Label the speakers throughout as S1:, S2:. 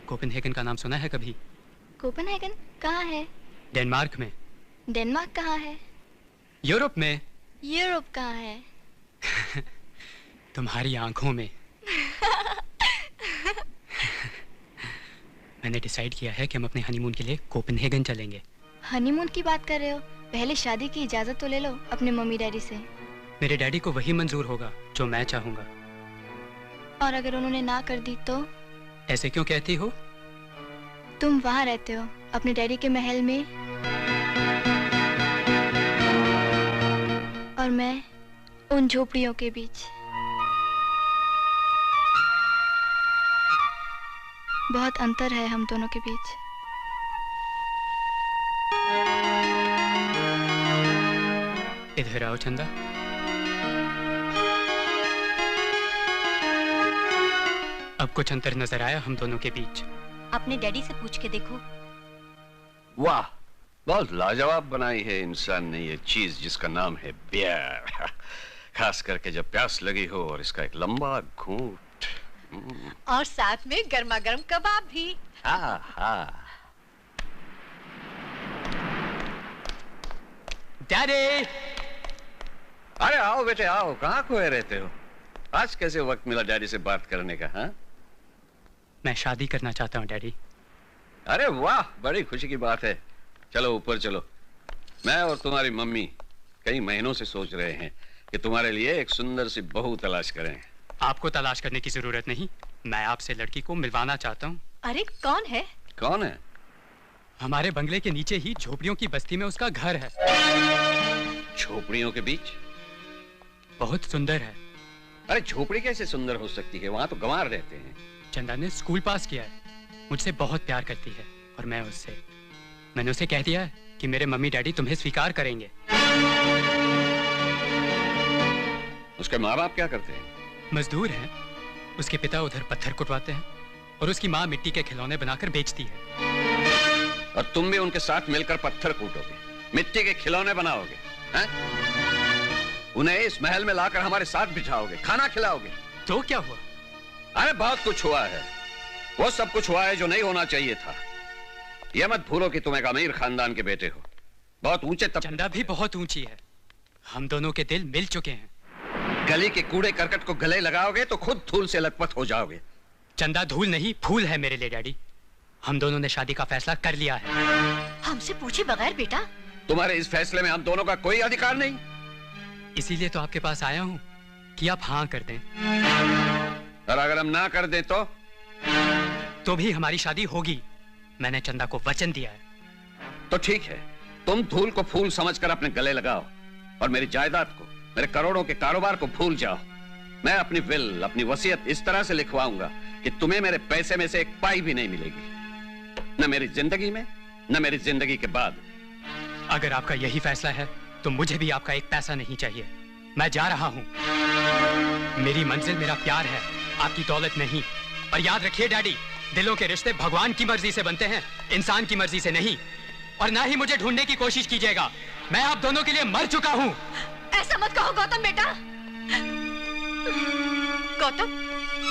S1: Copenhagen का नाम सुना है कभी?
S2: कोपेनहेगन कहाँ है?
S1: डेनमार्क में।
S2: डेनमार्क कहाँ है?
S1: यूरोप में।
S2: यूरोप कहाँ है?
S1: तुम्हारी आंखों में। मैंने डिसाइड किया है कि हम अपने हनीमून के लिए कोपेनहेगन चलेंगे।
S2: हनीमून की बात कर रहे हो? पहले शादी की इजाजत तो ले लो अपने मम्मी डैडी से।
S1: मेरे डैडी को वही मंजूर होगा जो मैं चाहूंगा।
S2: और अगर उन्होंने ना कर दी तो?
S1: ऐसे क्यों कहती हो?
S2: तुम वहाँ रहते हो अपने डैडी के महल में, और मैं उन झोपड़ियों के बीच। बहुत अंतर है हम दोनों के बीच।
S1: इधर आओ चंदा। अब कुछ अंतर नजर आया हम दोनों के बीच?
S3: अपने डैडी से पूछ के देखो।
S4: वाह, बहुत लाजवाब बनाई है इंसान ने ये चीज जिसका नाम है बियर। खास करके जब प्यास लगी हो और इसका एक लंबा घूंट।
S3: और साथ में गर्मा गर्म कबाब भी।
S4: हाँ हाँ।
S1: डैडी!
S4: अरे आओ बेटे आओ, कहाँ खोए रहते हो? आज कैसे वक्त मिला डैडी से बात करने का? हाँ,
S1: मैं शादी करना चाहता हूँ डैडी।
S4: अरे वाह, बड़ी खुशी की बात है। चलो ऊपर चलो। मैं और तुम्हारी मम्मी कई महीनों से सोच रहे हैं कि तुम्हारे लिए एक सुंदर सी बहू तलाश करें।
S1: आपको तलाश करने की जरूरत नहीं, मैं आपसे लड़की को मिलवाना चाहता हूँ।
S3: अरे कौन है?
S4: कौन है?
S1: हमारे बंगले के नीचे ही झोपड़ियों की बस्ती में उसका घर है।
S4: झोपड़ियों के बीच?
S1: बहुत सुंदर है।
S4: अरे झोपड़ी कैसे सुंदर हो सकती है? वहाँ तो गंवार रहते हैं।
S1: चंदा ने स्कूल पास किया है, मुझसे बहुत प्यार करती है और मैं उससे। मैंने उसे कह दिया है कि मेरे मम्मी डैडी तुम्हें स्वीकार करेंगे।
S4: उसके माँ बाप क्या करते हैं?
S1: मजदूर हैं। उसके पिता उधर पत्थर कुटवाते हैं और उसकी माँ मिट्टी के खिलौने बनाकर बेचती है।
S4: और तुम भी उनके साथ मिलकर पत्थर कूटोगे, मिट्टी के खिलौने बनाओगे, हैं? उन्हें इस महल में लाकर हमारे साथ बिठाओगे, खाना खिलाओगे।
S1: तो क्या हुआ?
S4: अरे बहुत कुछ हुआ है। वो सब कुछ हुआ है जो नहीं होना चाहिए था। यह मत भूलो कि तुम एक अमीर खानदान के बेटे हो, बहुत ऊंचे
S1: चंदा भी बहुत ऊंची है। हम दोनों के दिल मिल चुके हैं।
S4: गली के कूड़े करकट को गले लगाओगे तो खुद धूल से लथपथ हो जाओगे।
S1: चंदा धूल नहीं, फूल है मेरे लिए डैडी। हम दोनों ने शादी का फैसला कर लिया है।
S3: हमसे पूछे बगैर बेटा?
S4: तुम्हारे इस फैसले में हम दोनों का कोई अधिकार नहीं।
S1: इसीलिए तो आपके पास आया हूं कि आप हाँ कर दें।
S4: और अगर हम ना कर दें तो
S1: भी हमारी शादी होगी। मैंने चंदा को वचन दिया है।
S4: तो ठीक है, तुम धूल को फूल समझकर अपने गले लगाओ और मेरी जायदाद को, मेरे करोड़ों के कारोबार को भूल जाओ। मैं अपनी विल, अपनी वसीयत इस तरह से लिखवाऊंगा कि तुम्हें मेरे पैसे में से एक पाई भी नहीं मिलेगी, न मेरी जिंदगी में न मेरी जिंदगी के बाद।
S1: अगर आपका यही फैसला है तो मुझे भी आपका एक पैसा नहीं चाहिए। मैं जा रहा हूं। मेरी मंजिल मेरा प्यार है, आपकी दौलत नहीं। और याद रखिए डैडी, दिलों के रिश्ते भगवान की मर्जी से बनते हैं, इंसान की मर्जी से नहीं। और ना ही मुझे ढूंढने की कोशिश कीजिएगा। मैं आप दोनों के लिए मर चुका हूँ।
S3: ऐसा मत कहो गौतम बेटा। गौतम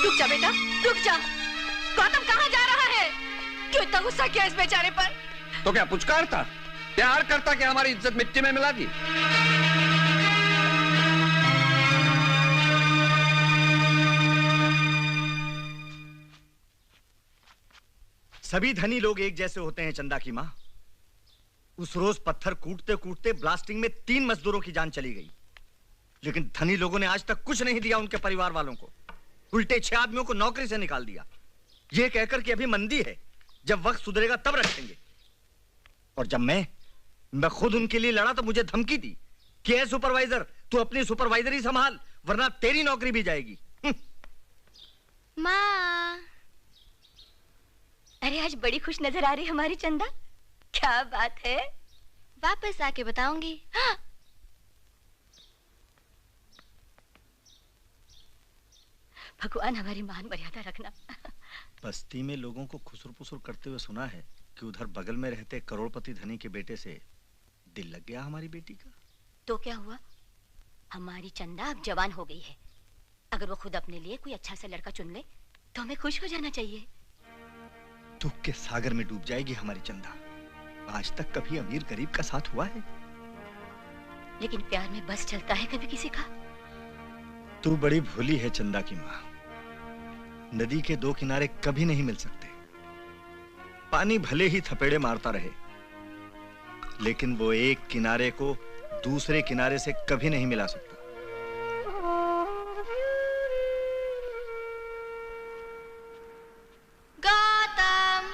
S3: रुक जा बेटा, रुक जा। गौतम कहाँ जा रहा है? क्यों इतना गुस्सा किया इस बेचारे पर?
S4: तो क्या पुचकार था? प्यार करता कि हमारी इज्जत मिट्टी में मिला दी?
S5: सभी धनी लोग एक जैसे होते हैं चंदा की माँ। उस रोज पत्थर कूटते कूटते ब्लास्टिंग में 3 मजदूरों की जान चली गई, लेकिन धनी लोगों ने आज तक कुछ नहीं दिया उनके परिवार वालों को। उल्टे 6 आदमियों को नौकरी से निकाल दिया, ये कहकर कि अभी मंदी है, जब वक्त सुधरेगा तब रखेंगे। और जब मैं खुद उनके लिए लड़ा तो मुझे धमकी दी कि ए सुपरवाइजर, तू अपनी सुपरवाइजरी संभाल वरना तेरी नौकरी भी जाएगी।
S2: माँ,
S6: अरे आज बड़ी खुश नजर आ रही हमारी चंदा। क्या बात है?
S2: वापस आके बताऊंगी। हाँ।
S6: भगवान हमारी मान मर्यादा रखना।
S5: बस्ती में लोगों को खुसुर पुसुर करते हुए सुना है कि उधर बगल में रहते करोड़पति धनी के बेटे से दिल लग गया हमारी बेटी का।
S6: तो क्या हुआ? हमारी चंदा अब जवान हो गई है। अगर वो खुद अपने लिए कोई अच्छा सा लड़का चुन ले तो हमें खुश हो जाना चाहिए।
S5: दुख के सागर में डूब जाएगी हमारी चंदा। आज तक कभी अमीर गरीब का साथ हुआ है?
S6: लेकिन प्यार में बस चलता है कभी किसी का?
S5: तू बड़ी भोली है चंदा की माँ। नदी के 2 किनारे कभी नहीं मिल सकते। पानी भले ही थपेड़े मारता रहे, लेकिन वो एक किनारे को दूसरे किनारे से कभी नहीं मिला सकता।
S2: गौतम,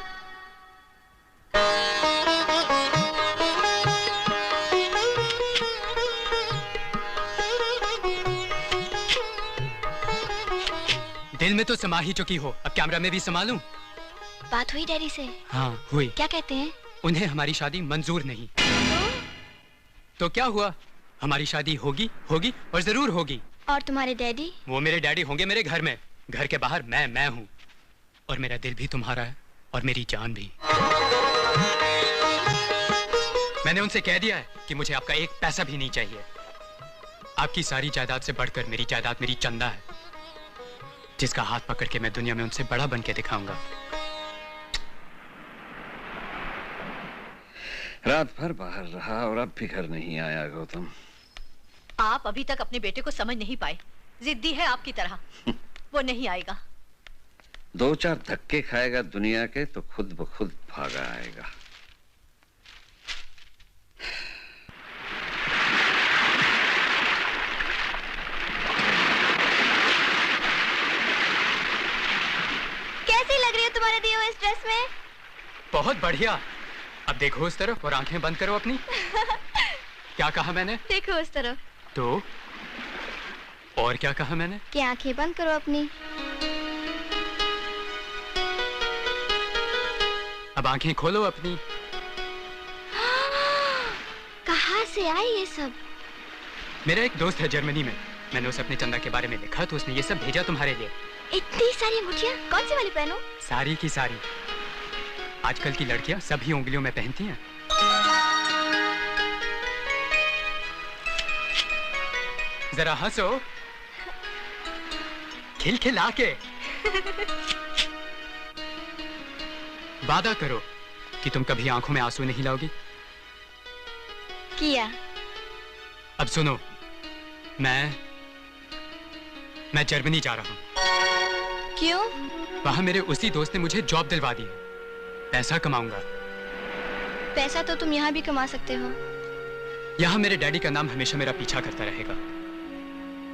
S1: दिल में तो समा ही चुकी हो, अब कैमरा में भी समा लूं?
S2: बात हुई डैडी से?
S1: हाँ हुई।
S2: क्या कहते हैं?
S1: उन्हें हमारी शादी मंजूर नहीं। तो क्या हुआ? हमारी शादी होगी होगी और जरूर होगी।
S2: और तुम्हारे डैडी?
S1: वो मेरे डैडी होंगे मेरे घर में। घर के बाहर मैं हूँ, और मेरा दिल भी तुम्हारा है और मेरी जान भी। मैंने उनसे कह दिया है कि मुझे आपका एक पैसा भी नहीं चाहिए। आपकी सारी जायदाद से बढ़कर मेरी जायदाद मेरी चंदा है, जिसका हाथ पकड़ के मैं दुनिया में उनसे बड़ा बन के दिखाऊंगा।
S4: रात भर बाहर रहा और अब भी घर नहीं आया गौतम।
S3: आप अभी तक अपने बेटे को समझ नहीं पाए। जिद्दी है आपकी तरह। वो नहीं आएगा।
S4: 2-4 धक्के खाएगा दुनिया के तो खुद ब खुद भागा आएगा।
S2: कैसी लग रही है तुम्हारे दिए हुए इस ड्रेस में?
S1: बहुत बढ़िया। अब देखो उस तरफ और आंखें बंद करो अपनी। क्या कहा मैंने?
S2: देखो उस तरफ।
S1: तो और क्या कहा मैंने?
S2: कि आंखें बंद करो अपनी।
S1: अब आंखें खोलो अपनी।
S2: कहाँ से आई ये सब?
S1: मेरा एक दोस्त है जर्मनी में, मैंने उसे अपने चंदा के बारे में लिखा तो उसने ये सब भेजा तुम्हारे लिए।
S2: इतनी सारी मुठियाँ? कौन सी वाली पहनो?
S1: सारी की सारी। आजकल की लड़कियां सभी उंगलियों में पहनती हैं। जरा हंसो, खिलखिला के। वादा करो कि तुम कभी आंखों में आंसू नहीं लाओगी।
S2: किया।
S1: अब सुनो, मैं जर्मनी जा रहा हूं।
S2: क्यों?
S1: वहां मेरे उसी दोस्त ने मुझे जॉब दिलवा दी है। पैसा कमाऊंगा।
S2: पैसा तो तुम यहाँ भी कमा सकते हो।
S1: यहाँ मेरे डैडी का नाम हमेशा मेरा पीछा करता रहेगा,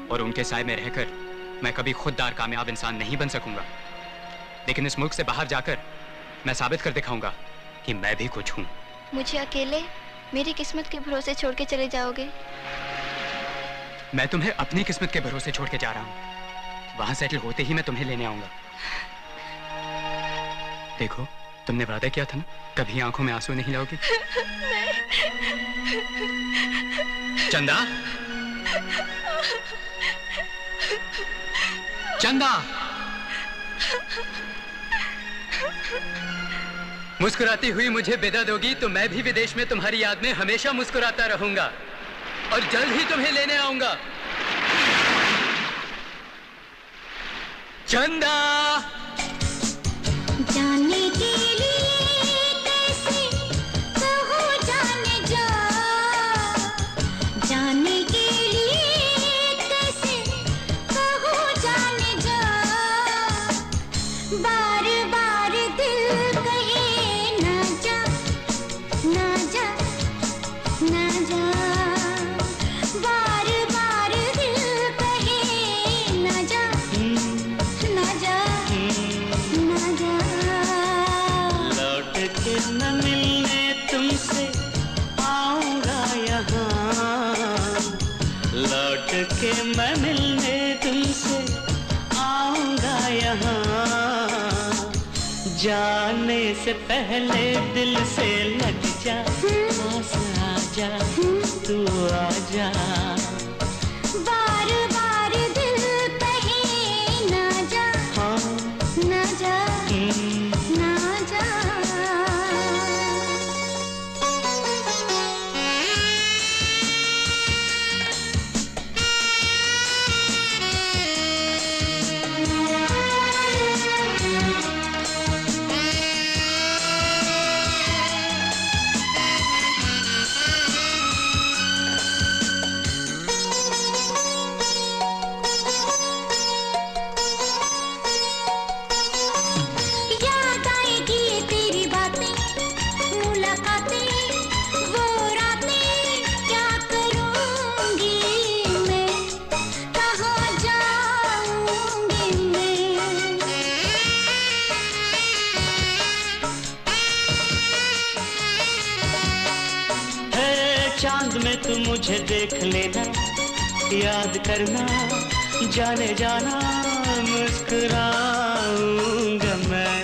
S1: और उनके साए में रहकर मैं कभी खुददार कामयाब इंसान नहीं बन सकूंगा। लेकिन इस मुल्क से बाहर जाकर मैं साबित कर दिखाऊंगा कि मैं भी कुछ हूँ।
S2: मुझे अकेले मेरी किस्मत के भरोसे छोड़ के चले जाओगे?
S1: मैं तुम्हें अपनी किस्मत के भरोसे छोड़ के जा रहा हूँ। वहां सेटल होते ही मैं तुम्हें लेने आऊंगा। देखो, तुमने वादा किया था ना, कभी आंखों में आंसू नहीं लाओगी। चंदा, चंदा, मुस्कुराती हुई मुझे विदा दोगी तो मैं भी विदेश में तुम्हारी याद में हमेशा मुस्कुराता रहूंगा और जल्द ही तुम्हें लेने आऊंगा। चंदा
S7: जाने के लिए कैसे कहो जाने जा, जाने के लिए कैसे कहो जाने जा, बार बार दिल कहे ना जा, ना जा, ना जा, बार बार दिल कहे ना जा, ना जा, ना जा।
S8: लौट के न मिलने तुमसे आऊंगा यहाँ, लौट के मैं मिलने तुमसे आऊंगा यहाँ, जाने से पहले दिल से लग जा, पास आ जा, तू आ जा,
S7: बार बार दिल कहे ना जा,
S8: हाँ
S7: ना जा, ना जा। याद आएगी तेरी बातें, मुलाकातें, वो रातें, क्या करूँगी मैं, कहाँ जाऊँगी मैं।
S8: है चांद में तू मुझे देख लेना, याद करना, जाने जाना, मुस्कुराऊंगा मैं,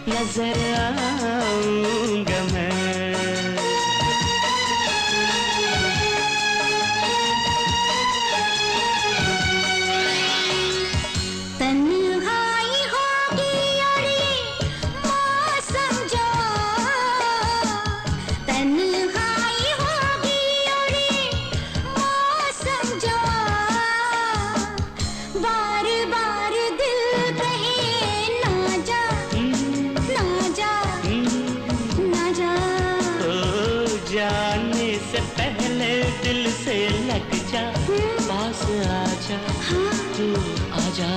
S8: नजर आऊंगा मैं।
S7: तन्हाई होगी और ये मौसम जो, तन्हाई होगी और ये मौसम जो, बार बार दिल कहे ना जा, ना जा, ना जा,
S8: ओ जाने से पहले दिल से लग जा, पास आ जा, तू आ जा।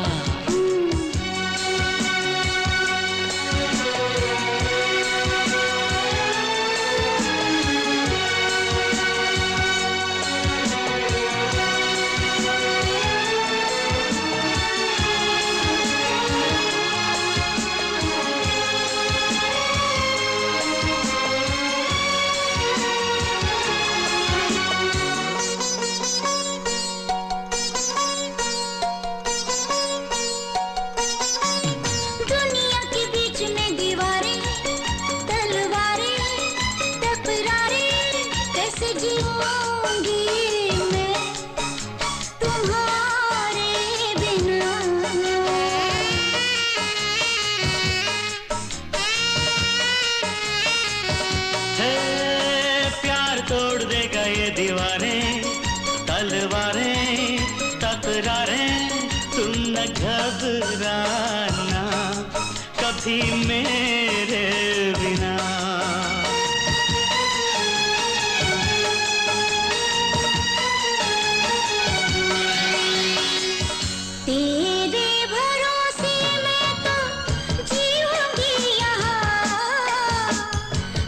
S7: दुनिया के बीच में दीवारें, तलवारें, टकरारें, कैसे जीऊंगी मैं तुम्हारे बिना।
S8: है प्यार तोड़ देगा ये दीवारें, तलवारें, तकरारें, तुम न घबराना कभी मेरे बिना।
S7: तेरे भरोसे मैं तो जीऊंगी यहाँ,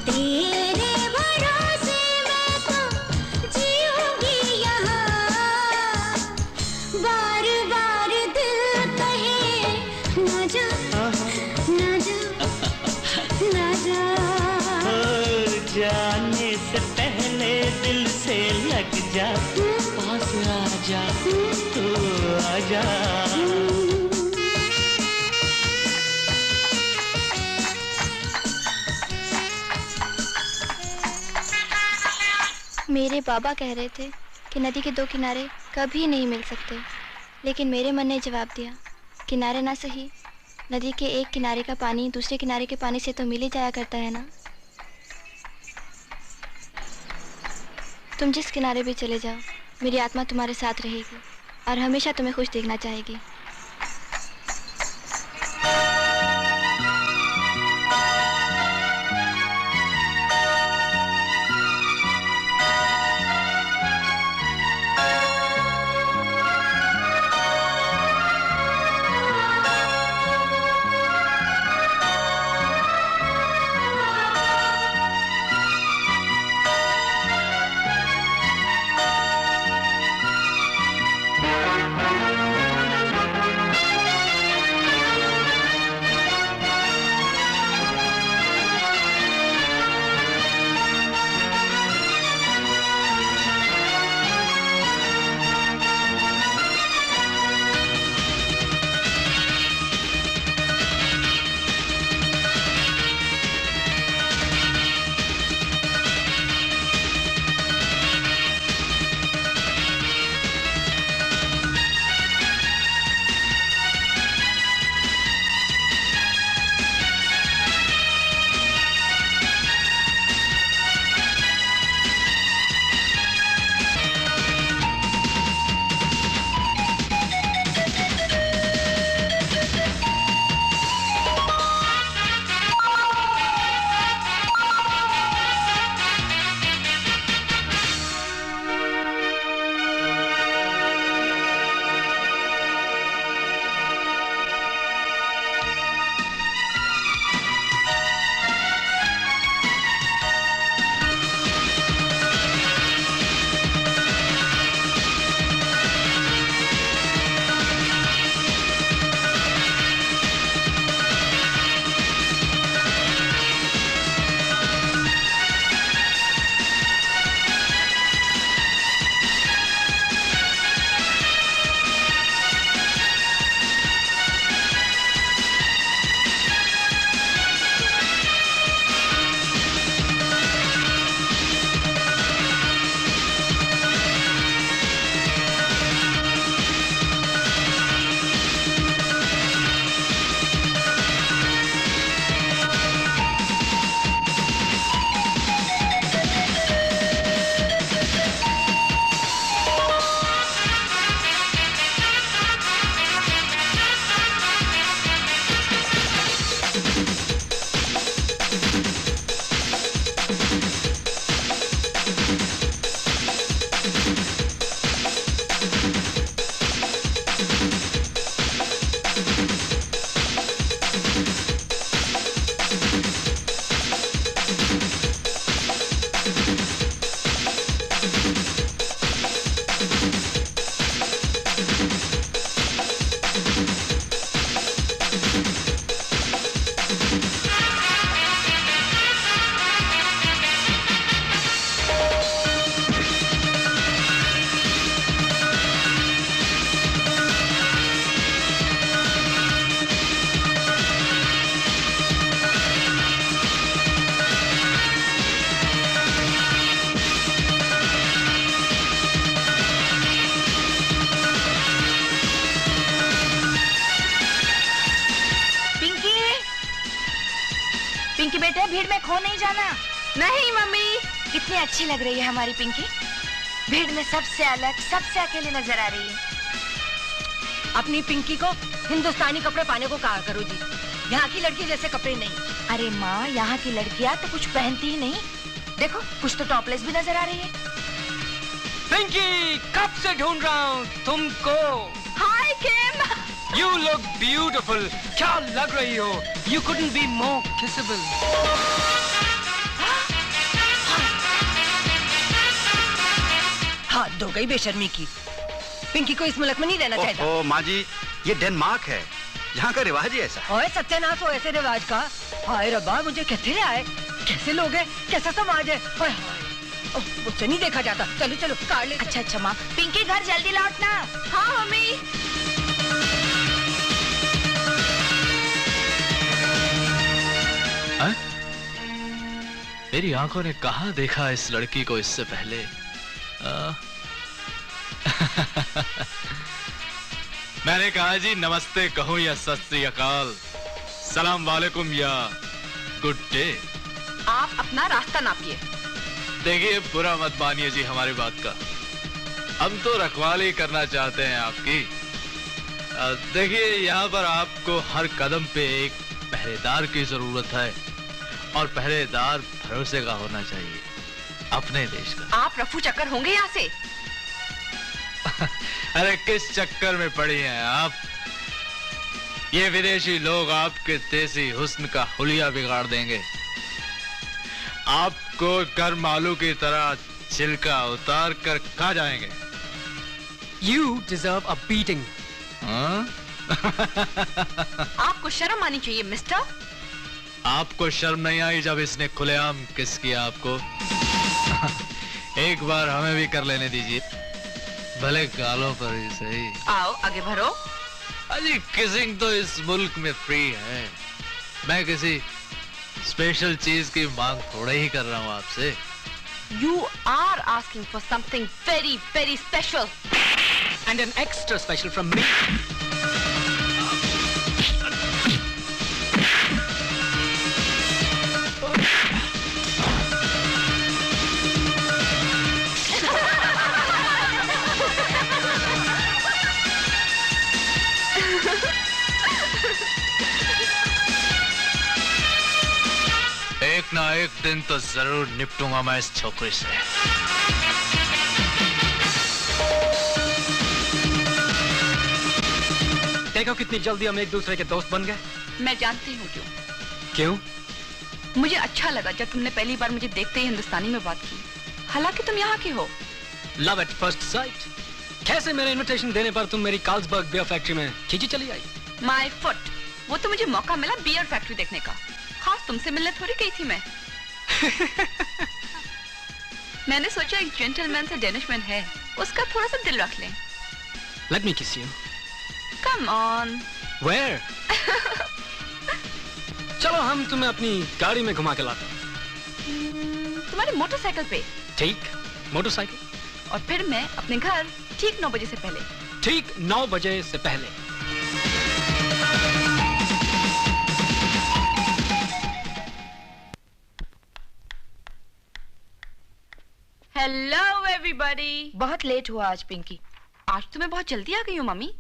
S7: तेरे भरोसे मैं तो जीऊंगी यहाँ, बार बार दिल कहे ना जा, ना जा, ना जा,
S8: ओ जाने से पहले दिल से लग जा, पास आ जा, तू आ जा।
S2: मेरे बाबा कह रहे थे कि नदी के दो किनारे कभी नहीं मिल सकते, लेकिन मेरे मन ने जवाब दिया, किनारे ना सही नदी के एक किनारे का पानी दूसरे किनारे के पानी से तो मिल ही जाया करता है ना। तुम जिस किनारे भी चले जाओ, मेरी आत्मा तुम्हारे साथ रहेगी और हमेशा तुम्हें खुश देखना चाहेगी।
S3: पिंकी बेटे, भीड़ में खो नहीं जाना। नहीं मम्मी। कितनी अच्छी लग रही है हमारी पिंकी, भीड़ में सबसे अलग, सबसे अकेली नजर आ रही है।
S6: अपनी पिंकी को हिंदुस्तानी कपड़े पाने को कहा करो जी, यहाँ की लड़की जैसे कपड़े नहीं।
S3: अरे माँ, यहाँ की लड़कियाँ तो कुछ पहनती ही नहीं। देखो, कुछ तो टॉपलेस भी नजर आ रही है।
S1: पिंकी, कब से ढूंढ रहा हूँ तुमको।
S3: हाय किम।
S1: You look beautiful. क्या लग रही हो? You couldn't be more kissable.
S6: हाथ धो गई बेशर्मी की। पिंकी को इस मुल्क में नहीं रहना चाहिए।
S5: ओह माँ जी, ये डेनमार्क है, यहाँ का रिवाज ही ऐसा।
S6: ओए सत्यानाश हो ऐसे रिवाज का। हाय रब्बा, मुझे कहते आए, कैसे लोग हैं, कैसा समाज है। हाय हाय, मुझसे नहीं देखा जाता। चलो चलो कार ले।
S3: अच्छा अच्छा माँ, पिंकी घर जल्दी लौटना। हाँ मम्मी।
S9: मेरी आंखों ने कहाँ देखा इस लड़की को इससे पहले। मैंने कहा जी नमस्ते कहूँ या सत श्री अकाल। सलाम वालेकुम या गुड डे।
S3: आप अपना रास्ता नापिए।
S9: देखिए, बुरा मत मानिए जी हमारी बात का, हम तो रखवाली करना चाहते हैं आपकी। देखिए, यहाँ पर आपको हर कदम पे एक पहरेदार की जरूरत है, और पहरेदार भरोसे का होना चाहिए, अपने देश का।
S3: आप रफू चक्कर होंगे यहाँ से।
S9: अरे किस चक्कर में पड़ी हैं आप? ये विदेशी लोग आपके देसी हुस्न का हुलिया बिगाड़ देंगे, आपको गर्म आलू की तरह छिलका उतार कर खा जाएंगे।
S1: You deserve a beating.
S9: हाँ?
S3: आपको शर्म आनी चाहिए मिस्टर।
S9: आपको शर्म नहीं आई जब इसने खुलेआम किस किया आपको? एक बार हमें भी कर लेने दीजिए, भले गालों पर ही सही।
S3: आओ आगे बढ़ो।
S9: अजी किसिंग तो इस मुल्क में फ्री है, मैं किसी स्पेशल चीज की मांग थोड़ा ही कर रहा हूँ आपसे।
S3: You are asking for something very, very special.
S1: And an extra special from me.
S9: एक ना एक दिन तो जरूर निपटूंगा मैं इस छोकरी से।
S1: देखो कितनी जल्दी हम एक दूसरे के दोस्त बन गए।
S3: मैं जानती हूँ क्यों।
S1: क्यों?
S3: मुझे अच्छा लगा जब तुमने पहली बार मुझे देखते ही हिंदुस्तानी में बात की, हालांकि तुम यहाँ के हो।
S1: Love at first sight. कैसे मेरे इनविटेशन देने पर तुम मेरी कार्लसबर्ग बियर फैक्ट्री में खींची चली आई?
S3: माय फुट, वो तो मुझे मौका मिला बियर फैक्ट्री देखने का, खास तुमसे मिलने थोड़ी गई थी मैं। मैंने सोचा एक जेंटलमैन से डेनिशमैन है, उसका थोड़ा सा दिल रख लें।
S1: Let me kiss you.
S3: Come on.
S1: Where? चलो हम तुम्हें अपनी गाड़ी में घुमा के लाते हैं।
S3: तुम्हारी मोटरसाइकिल पे।
S1: ठीक, मोटरसाइकिल।
S3: और फिर मैं अपने घर ठीक 9 बजे से पहले।
S1: ठीक 9 बजे से पहले।
S3: Hello everybody.
S2: बहुत लेट हुआ आज पिंकी।
S3: आज तो मैं बहुत जल्दी आ गई हूँ मम्मी,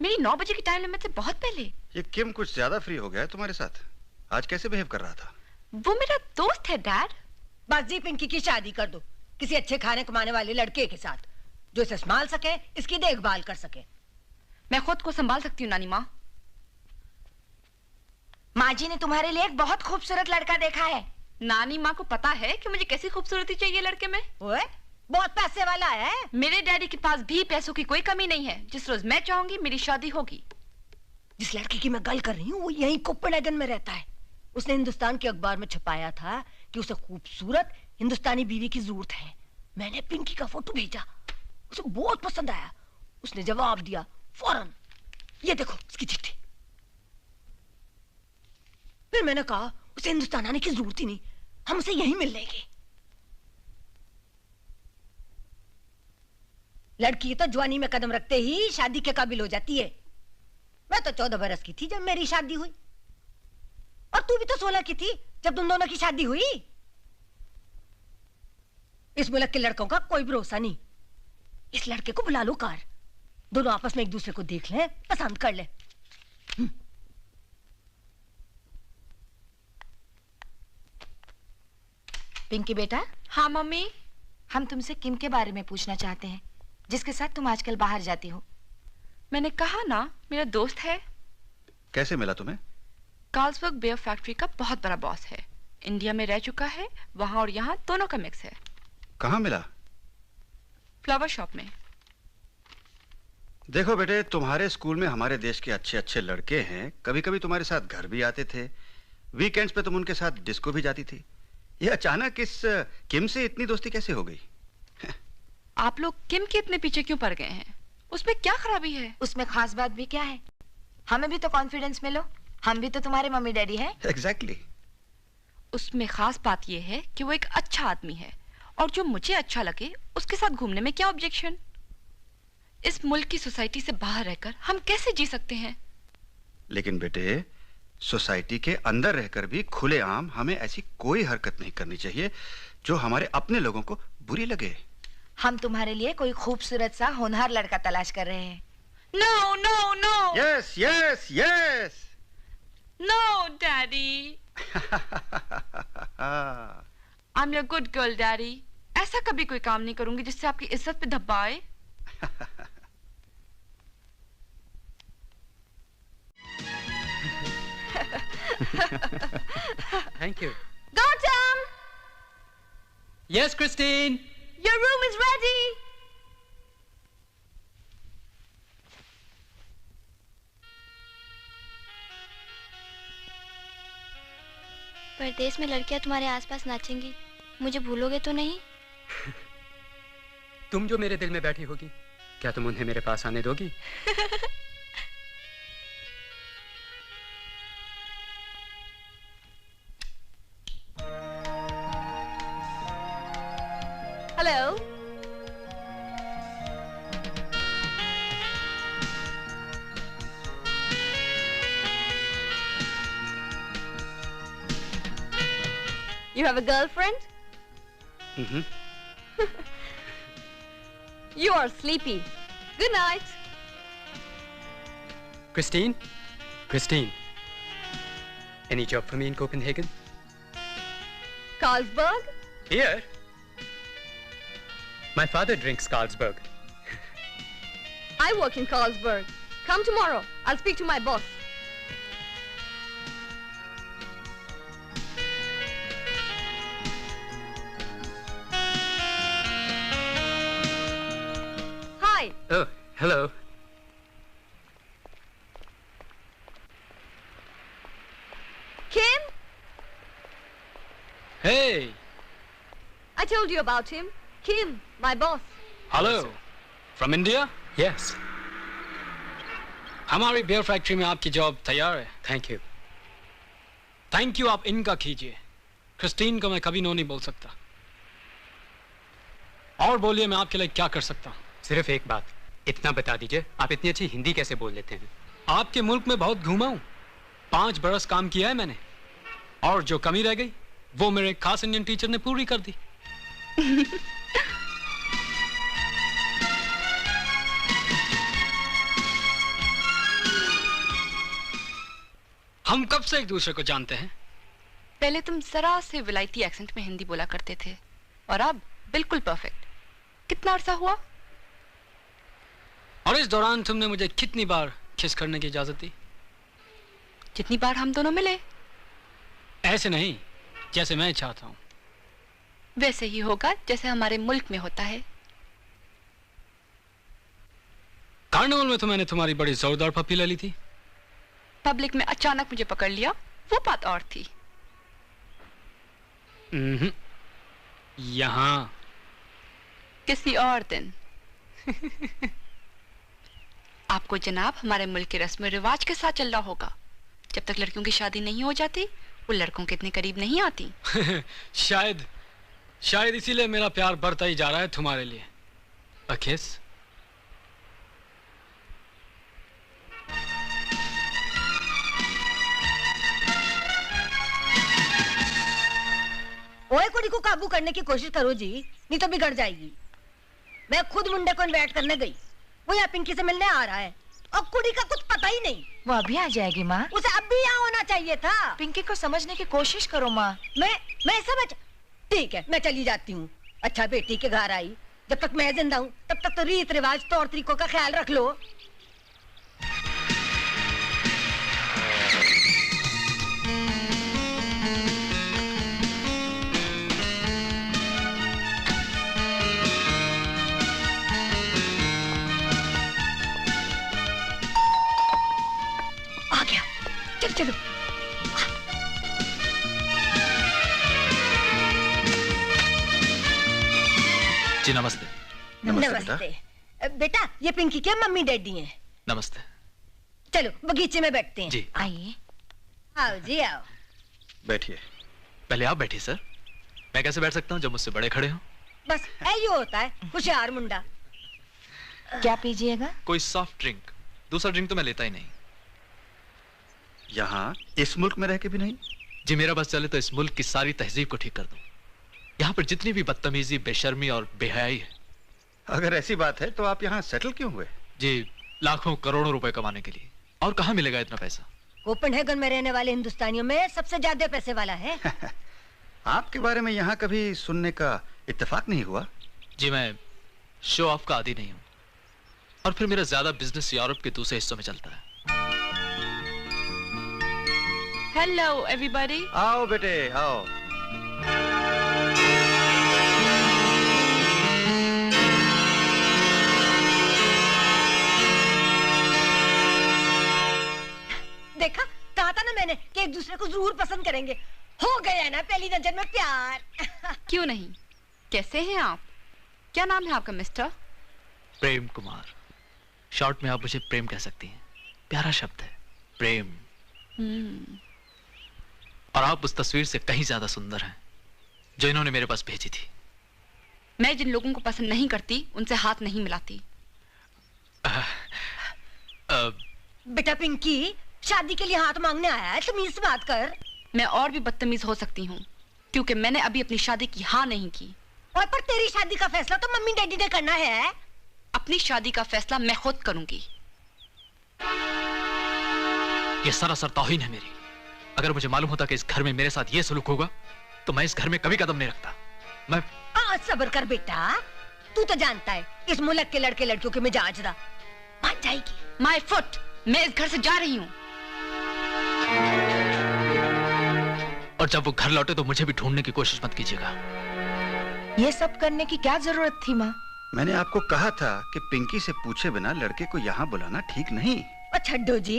S3: मेरी 9 बजे की टाइम लिमिट से बहुत पहले।
S5: ये किम कुछ ज्यादा फ्री हो गया है तुम्हारे साथ। आज कैसे बिहेव कर रहा था?
S3: वो मेरा दोस्त है डैड।
S6: बस जी, पिंकी की शादी कर दो किसी अच्छे खाने कमाने वाले लड़के के साथ, जो इसे संभाल सके, इसकी देखभाल कर सके।
S3: मैं खुद को संभाल सकती हूँ नानी माँ।
S2: माँ जी ने तुम्हारे लिए एक बहुत खूबसूरत लड़का देखा है।
S3: नानी माँ को पता है कि मुझे कैसी खूबसूरती चाहिए लड़के में।
S6: ओए, बहुत पैसे वाला है।
S3: मेरे डैडी के पास भी पैसों की कोई कमी नहीं है। जिस रोज मैं चाहूंगी मेरी शादी होगी।
S6: जिस लड़के की मैं गल कर रही हूँ वो यहीं कोपेनहेगन में रहता है। उसने हिंदुस्तान के अखबार में छपाया था कि उसे खूबसूरत हिंदुस्तानी बीवी की जरूरत है। मैंने पिंकी का फोटो भेजा, उसे बहुत पसंद आया। उसने जवाब दिया फौरन, ये देखो उसकी चिट्ठी। फिर मैंने कहा उसे हिंदुस्तान आने की जरूरत ही नहीं, हम उसे यहीं मिल लेंगे। लड़की तो जवानी में कदम रखते ही शादी के काबिल हो जाती है। मैं तो 14 बरस की थी जब मेरी शादी हुई, और तू भी तो 16 की थी जब तुम दोनों की शादी हुई। इस मुल्क के लड़कों का कोई भरोसा नहीं। इस लड़के को बुला लो कार, दोनों आपस में एक दूसरे को देख लें, पसंद कर लें।
S2: पिंकी बेटा।
S3: हाँ मम्मी।
S2: हम तुमसे किम के बारे में पूछना चाहते हैं, जिसके साथ तुम आजकल बाहर जाती हो।
S3: मैंने कहा ना, मेरा दोस्त है।
S5: कैसे मिला तुम्हें?
S3: कार्लसबर्ग बियर फैक्ट्री का बहुत बड़ा बॉस है, इंडिया में रह चुका है, वहां और यहाँ दोनों का मिक्स है।
S5: कहाँ मिला?
S3: फ्लावर शॉप में।
S5: देखो बेटे, तुम्हारे स्कूल में हमारे देश के अच्छे अच्छे लड़के हैं, कभी कभी तुम्हारे साथ घर भी आते थे, वीकेंड्स पे तुम उनके साथ डिस्को भी जाती थी। ये अचानक इस किम से इतनी दोस्ती कैसे हो गई?
S3: आप लोग किम के इतने पीछे क्यों पड़ गए हैं? उसमें क्या खराबी है?
S2: उसमें खास बात भी क्या है? हमें भी तो कॉन्फिडेंस मिलो, हम भी तो तुम्हारे मम्मी डैडी हैं।
S5: एग्जैक्टली।
S3: उसमें खास बात यह है कि वो एक अच्छा आदमी है, और जो मुझे अच्छा लगे उसके साथ घूमने में क्या ऑब्जेक्शन? इस मुल्क की सोसाइटी से बाहर रहकर हम कैसे जी सकते हैं?
S5: लेकिन बेटे,
S10: सोसाइटी के अंदर रहकर भी खुलेआम हमें ऐसी कोई हरकत नहीं करनी चाहिए जो हमारे अपने लोगों को बुरी लगे।
S3: हम तुम्हारे लिए कोई खूबसूरत सा होनहार लड़का तलाश कर रहे हैं। No no no.
S10: Yes yes yes.
S11: No daddy. I'm your good girl, Daddy. ऐसा कभी कोई काम नहीं करूंगी जिससे आपकी इज्जत पे धब्बा आए।
S1: Thank you.
S3: Gautam!
S1: Yes, Christine.
S3: Your room is ready.
S2: परदेश में लड़कियां तुम्हारे आसपास नाचेंगी, मुझे भूलोगे तो नहीं?
S1: तुम जो मेरे दिल में बैठी होगी, क्या तुम उन्हें मेरे पास आने दोगी?
S3: Hello. You have a girlfriend?
S1: Mm-hmm.
S3: You are sleepy. Good night.
S1: Christine? Christine. Any job for me in Copenhagen?
S3: Carlsberg?
S1: Here? My father drinks Carlsberg.
S3: I work in Carlsberg. Come tomorrow. I'll speak to my boss. Hi.
S1: Oh, hello.
S3: Kim?
S1: Hey.
S3: I told you about him. Kim, my boss.
S12: Hello from India.
S1: Yes.
S12: हमारी beer factory में आपकी job तैयार है।
S1: Thank you.
S12: Thank you आप इनका कीजिए। Christine को मैं कभी नो नहीं बोल सकता। और बोलिए मैं आपके लिए क्या कर सकता हूँ।
S1: सिर्फ एक बात, इतना बता दीजिए, आप इतनी अच्छी हिंदी कैसे बोल लेते हैं?
S12: आपके मुल्क में बहुत घूमा हूँ, 5 बरस काम किया है मैंने, और जो कमी रह गई वो मेरे खास इंडियन टीचर ने पूरी कर दी। हम कब से एक दूसरे को जानते हैं?
S11: पहले तुम जरा से विलायती एक्सेंट में हिंदी बोला करते थे और अब बिल्कुल परफेक्ट। कितना अरसा हुआ?
S12: और इस दौरान तुमने मुझे कितनी बार किस करने की इजाजत दी?
S11: जितनी बार हम दोनों मिले।
S12: ऐसे नहीं, जैसे मैं चाहता हूँ।
S11: वैसे ही होगा जैसे हमारे मुल्क में होता है।
S12: कार्निवल में तो मैंने तुम्हारी बड़ी जोरदार पप्पी ले ली थी।
S11: पब्लिक में अचानक मुझे पकड़ लिया, वो बात और थी।
S12: यहाँ
S11: किसी और दिन। आपको जनाब हमारे मुल्क के रस्म रिवाज के साथ चलना होगा। जब तक लड़कियों की शादी नहीं हो जाती वो लड़कों के इतने करीब नहीं आती।
S12: शायद इसीलिए मेरा प्यार बढ़ता ही जा रहा है तुम्हारे लिए। A kiss?
S6: ओए कुड़ी को काबू करने की कोशिश करो जी, नहीं तो बिगड़ जाएगी। मैं खुद मुंडे को इन्वाइट करने गई, वो यहाँ पिंकी से मिलने आ रहा है और कुड़ी का कुछ पता ही नहीं।
S3: वो अभी आ जाएगी माँ।
S6: उसे अब भी यहाँ होना चाहिए था।
S3: पिंकी को समझने की कोशिश करो माँ।
S6: मैं समझ, ठीक है मैं चली जाती हूँ। अच्छा बेटी के घर आई, जब तक मैं जिंदा हूँ तब तक तो रीत रिवाज तौर तरीकों का ख्याल रख लो। आ गया, चल चलो।
S9: जी नमस्ते।
S6: नमस्ते बेटा, ये पिंकी के मम्मी डैडी हैं।
S9: नमस्ते।
S6: चलो बगीचे में बैठते हैं।
S9: जी
S3: आइए।
S6: आओ जी आओ।
S9: बैठिए। पहले आप बैठिए सर। मैं कैसे बैठ सकता हूँ जब मुझसे बड़े खड़े हो?
S6: बस यही होता है होशियार मुंडा।
S3: क्या पीजिएगा?
S9: कोई सॉफ्ट ड्रिंक। दूसरा ड्रिंक तो मैं लेता ही नहीं।
S10: यहाँ इस मुल्क में रह के भी नहीं?
S9: जी मेरा बस चले तो इस मुल्क की सारी तहजीब को ठीक कर दूं। यहाँ पर जितनी भी बदतमीजी, बेशर्मी और बेहयाई है।
S10: अगर ऐसी बात है तो आप यहाँ सेटल क्यों हुए?
S9: जी लाखों करोड़ों रुपए कमाने के लिए। और कहाँ मिलेगा इतना पैसा?
S6: कोपेनहेगन में रहने वाले हिंदुस्तानियों में सबसे ज्यादा पैसे वाला है।
S10: आपके बारे में यहाँ कभी सुनने का इत्तेफाक नहीं हुआ?
S9: जी मैं शो ऑफ का आदी नहीं हूँ, और फिर मेरा ज्यादा बिजनेस यूरोप के दूसरे हिस्सों में चलता है।
S11: Hello everybody.
S10: आओ बेटे आओ।
S6: देखा, कहा था ना मैंने कि एक दूसरे को जरूर पसंद करेंगे। हो गया ना पहली नजर में प्यार।
S11: क्यों नहीं? कैसे हैं आप? क्या नाम है आपका मिस्टर?
S9: प्रेम कुमार। शॉर्ट में आप मुझे प्रेम कह सकती हैं। प्यारा शब्द है प्रेम। और आप उस तस्वीर से कहीं ज्यादा सुंदर हैं जो इन्होंने मेरे पास भेजी थी।
S11: मैं जिन लोगों को पसंद नहीं करती उनसे हाथ नहीं मिलाती।
S6: बेटा पिंकी, शादी के लिए हाथ मांगने आया है, तमीज से बात कर।
S11: मैं और भी बदतमीज हो सकती हूँ क्योंकि मैंने अभी अपनी शादी की हाँ नहीं की।
S6: और पर तेरी शादी का फैसला तो मम्मी डैडी ने करना है।
S11: अपनी शादी का फैसला मैं खुद करूंगी।
S9: ये सरासर तौहीन है मेरी। अगर मुझे मालूम होता कि इस घर में मेरे साथ ये सलूक होगा तो मैं इस घर में कभी कदम नहीं रखता। मैं
S6: सब्र कर बेटा, तू तो जानता है इस मुल्क के लड़के लड़कियों के मिजाज दा। मान जाएगी।
S11: माय फुट, मैं इस घर से जा रही हूँ।
S9: और जब वो घर लौटे तो मुझे भी ढूंढने की कोशिश मत कीजिएगा।
S3: ये सब करने की क्या जरूरत थी माँ?
S10: मैंने आपको कहा था कि पिंकी से पूछे बिना लड़के को यहाँ बुलाना ठीक नहीं।
S6: छड्डो जी,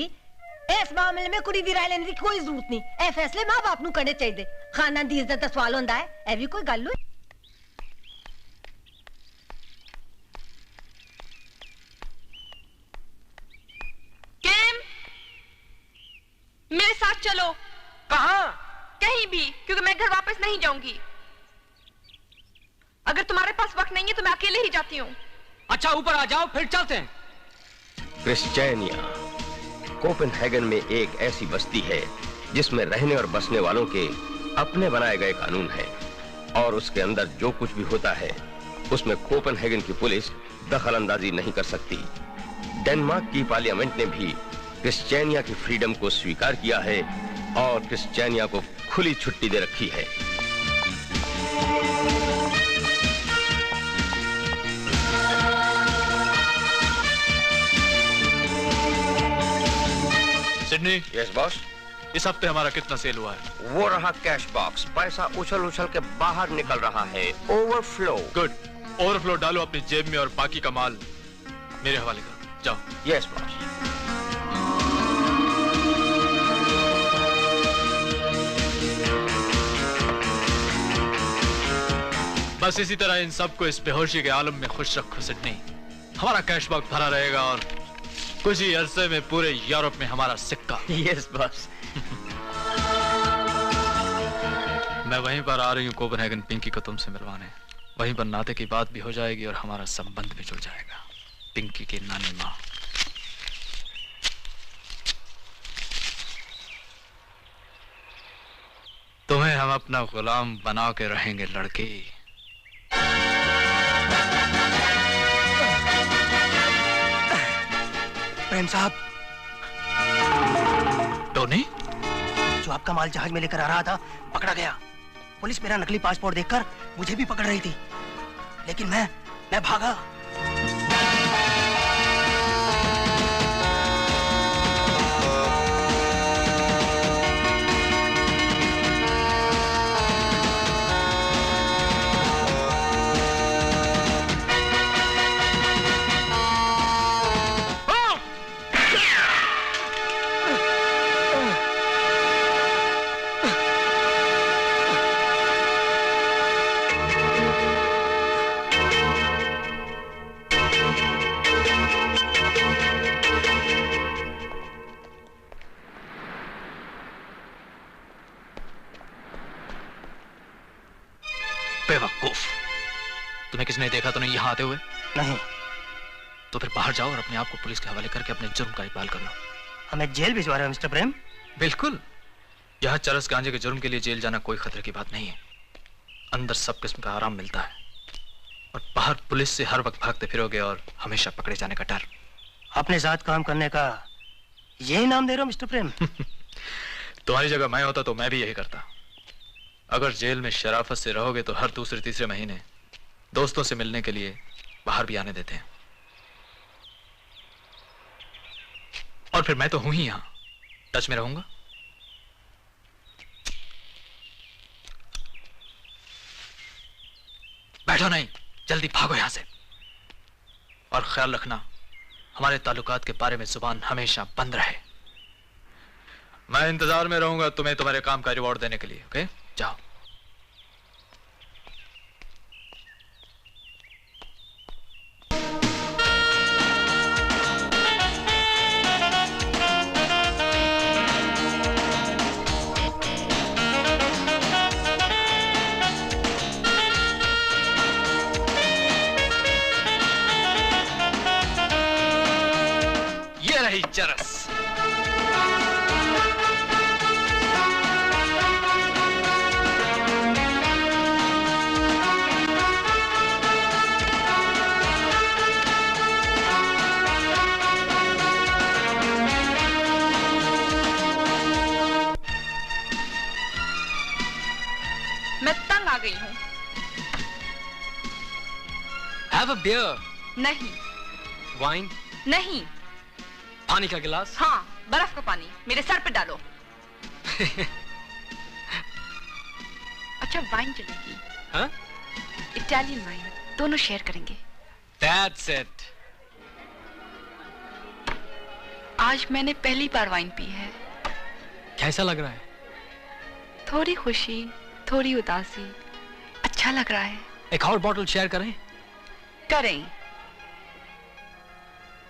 S6: इस मामले में कुड़ी दी राय लेने की कोई जरूरत नहीं। ए फैसले माँ बाप नू करने चाहिए। खानदान दी इज्जत दा सवाल होंदा है। ए भी कोई गल हुई?
S11: किम, मेरे साथ चलो।
S13: कहाँ?
S11: कहीं भी, क्योंकि मैं घर वापस नहीं जाऊंगी। अगर तुम्हारे पास वक्त नहीं है तो मैं अकेले ही जाती हूँ।
S13: अच्छा ऊपर आ जाओ, फिर चलते हैं।
S14: क्रिश्चियनिया कोपेनहेगन में एक ऐसी बस्ती है जिसमें रहने और बसने वालों के अपने बनाए गए कानून हैं, और उसके अंदर जो कुछ भी होता है उसमें कोपेनहेगन की पुलिस दखल अंदाजी नहीं कर सकती। डेनमार्क की पार्लियामेंट ने भी क्रिश्चियनिया की फ्रीडम को स्वीकार किया है और क्रिश्चियनिया को खुली छुट्टी दे रखी है।
S9: सिडनी।
S14: Yes boss.
S9: इस हफ्ते हमारा कितना सेल हुआ है?
S14: वो रहा कैश बॉक्स, पैसा उछल उछल के बाहर निकल रहा है। ओवरफ्लो।
S9: गुड, ओवरफ्लो डालो अपनी जेब में और बाकी का माल मेरे हवाले करो। जाओ।
S14: Yes boss.
S9: बस इसी तरह इन सबको इस बेहोशी के आलम में खुश रखो सिडनी। हमारा कैश बॉक्स भरा रहेगा और कुछ ही अरसे में पूरे यूरोप में हमारा सिक्का।
S14: Yes boss.
S9: मैं वहीं पर आ रही हूँ कोपेनहेगन पिंकी को तुमसे मिलवाने। वहीं पर नाते की बात भी हो जाएगी और हमारा संबंध भी जुड़ जाएगा। पिंकी की नानी माँ। तुम्हें हम अपना गुलाम बना के रहेंगे लड़की।
S13: प्रेम साहब।
S9: टोनी?
S13: जो आपका माल जहाज में लेकर आ रहा था पकड़ा गया। पुलिस मेरा नकली पासपोर्ट देखकर मुझे भी पकड़ रही थी, लेकिन मैं भागा।
S9: बेवकूफ, तुम्हें किसने देखा तो नहीं यहाँ आते हुए?
S13: नहीं।
S9: तो फिर बाहर जाओ और अपने आप को पुलिस के हवाले करके अपने जुर्म का इकबाल कर लो।
S13: हमें जेल भिजवा रहे हो मिस्टर प्रेम?
S9: बिल्कुल। यहाँ चरस गांजे के जुर्म के लिए जेल जाना कोई खतरे की बात नहीं है। अंदर सब किस्म का आराम मिलता है और बाहर पुलिस से हर वक्त भागते फिरोगे और हमेशा पकड़े जाने का डर।
S13: अपने साथ काम करने का यही नाम दे रहे हो मिस्टर प्रेम?
S9: तुम्हारी जगह मैं होता तो मैं भी यही करता। अगर जेल में शराफत से रहोगे तो हर दूसरे तीसरे महीने दोस्तों से मिलने के लिए बाहर भी आने देते हैं। और फिर मैं तो हूं ही यहां, टच में रहूंगा। बैठो नहीं, जल्दी भागो यहां से। और ख्याल रखना हमारे ताल्लुकात के बारे में जुबान हमेशा बंद रहे। मैं इंतजार में रहूंगा तुम्हें तुम्हारे काम का रिवॉर्ड देने के लिए। ओके, जाओ। ये रही चरस।
S11: मैं तंग आ गई हूँ।
S12: Have a beer.
S11: नहीं।
S12: Wine.
S11: नहीं।
S12: पानी का गिलास.
S11: हाँ, बर्फ का पानी मेरे सर पे डालो। अच्छा, वाइन चलेगी?
S12: हाँ?
S11: इटालियन वाइन, दोनों शेयर करेंगे।
S12: That's it.
S11: आज मैंने पहली बार वाइन पी है।
S12: कैसा लग रहा है?
S11: थोड़ी खुशी, थोड़ी उदासी, अच्छा लग रहा है।
S12: एक और बॉटल शेयर करें?
S11: करें।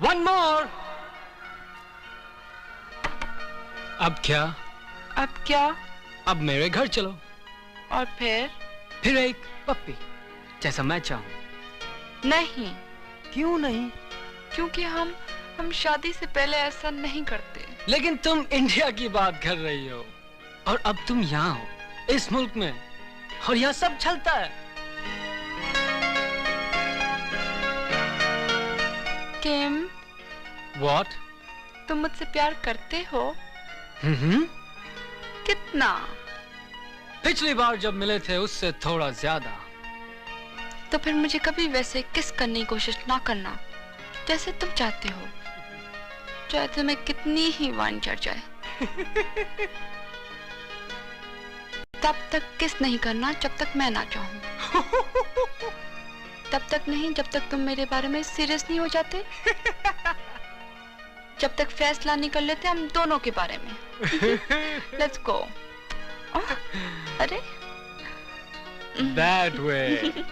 S12: One more. अब क्या?
S11: अब क्या?
S12: अब मेरे घर चलो।
S11: और
S12: फिर एक पप्पी, जैसा मैं चाहूं।
S11: नहीं।
S12: क्यों नहीं?
S11: क्योंकि हम शादी से पहले ऐसा नहीं करते।
S12: लेकिन तुम इंडिया की बात कर रही हो और अब तुम यहाँ हो, इस मुल्क में, और यहाँ सब चलता है।
S11: किम।
S12: What?
S11: तुम मुझसे प्यार करते हो? कितना?
S12: पिछली बार जब मिले थे उससे थोड़ा ज्यादा।
S11: तो फिर मुझे कभी वैसे किस करने की कोशिश ना करना जैसे तुम चाहते हो, चाहे तुम्हें कितनी ही वाइन चढ़ जाए। तब तक किस नहीं करना जब तक मैं ना चाहूं। तब तक नहीं जब तक तुम मेरे बारे में सीरियस नहीं हो जाते। जब तक फैसला नहीं कर लेते हम दोनों के बारे में। Let's go. अरे
S12: That way.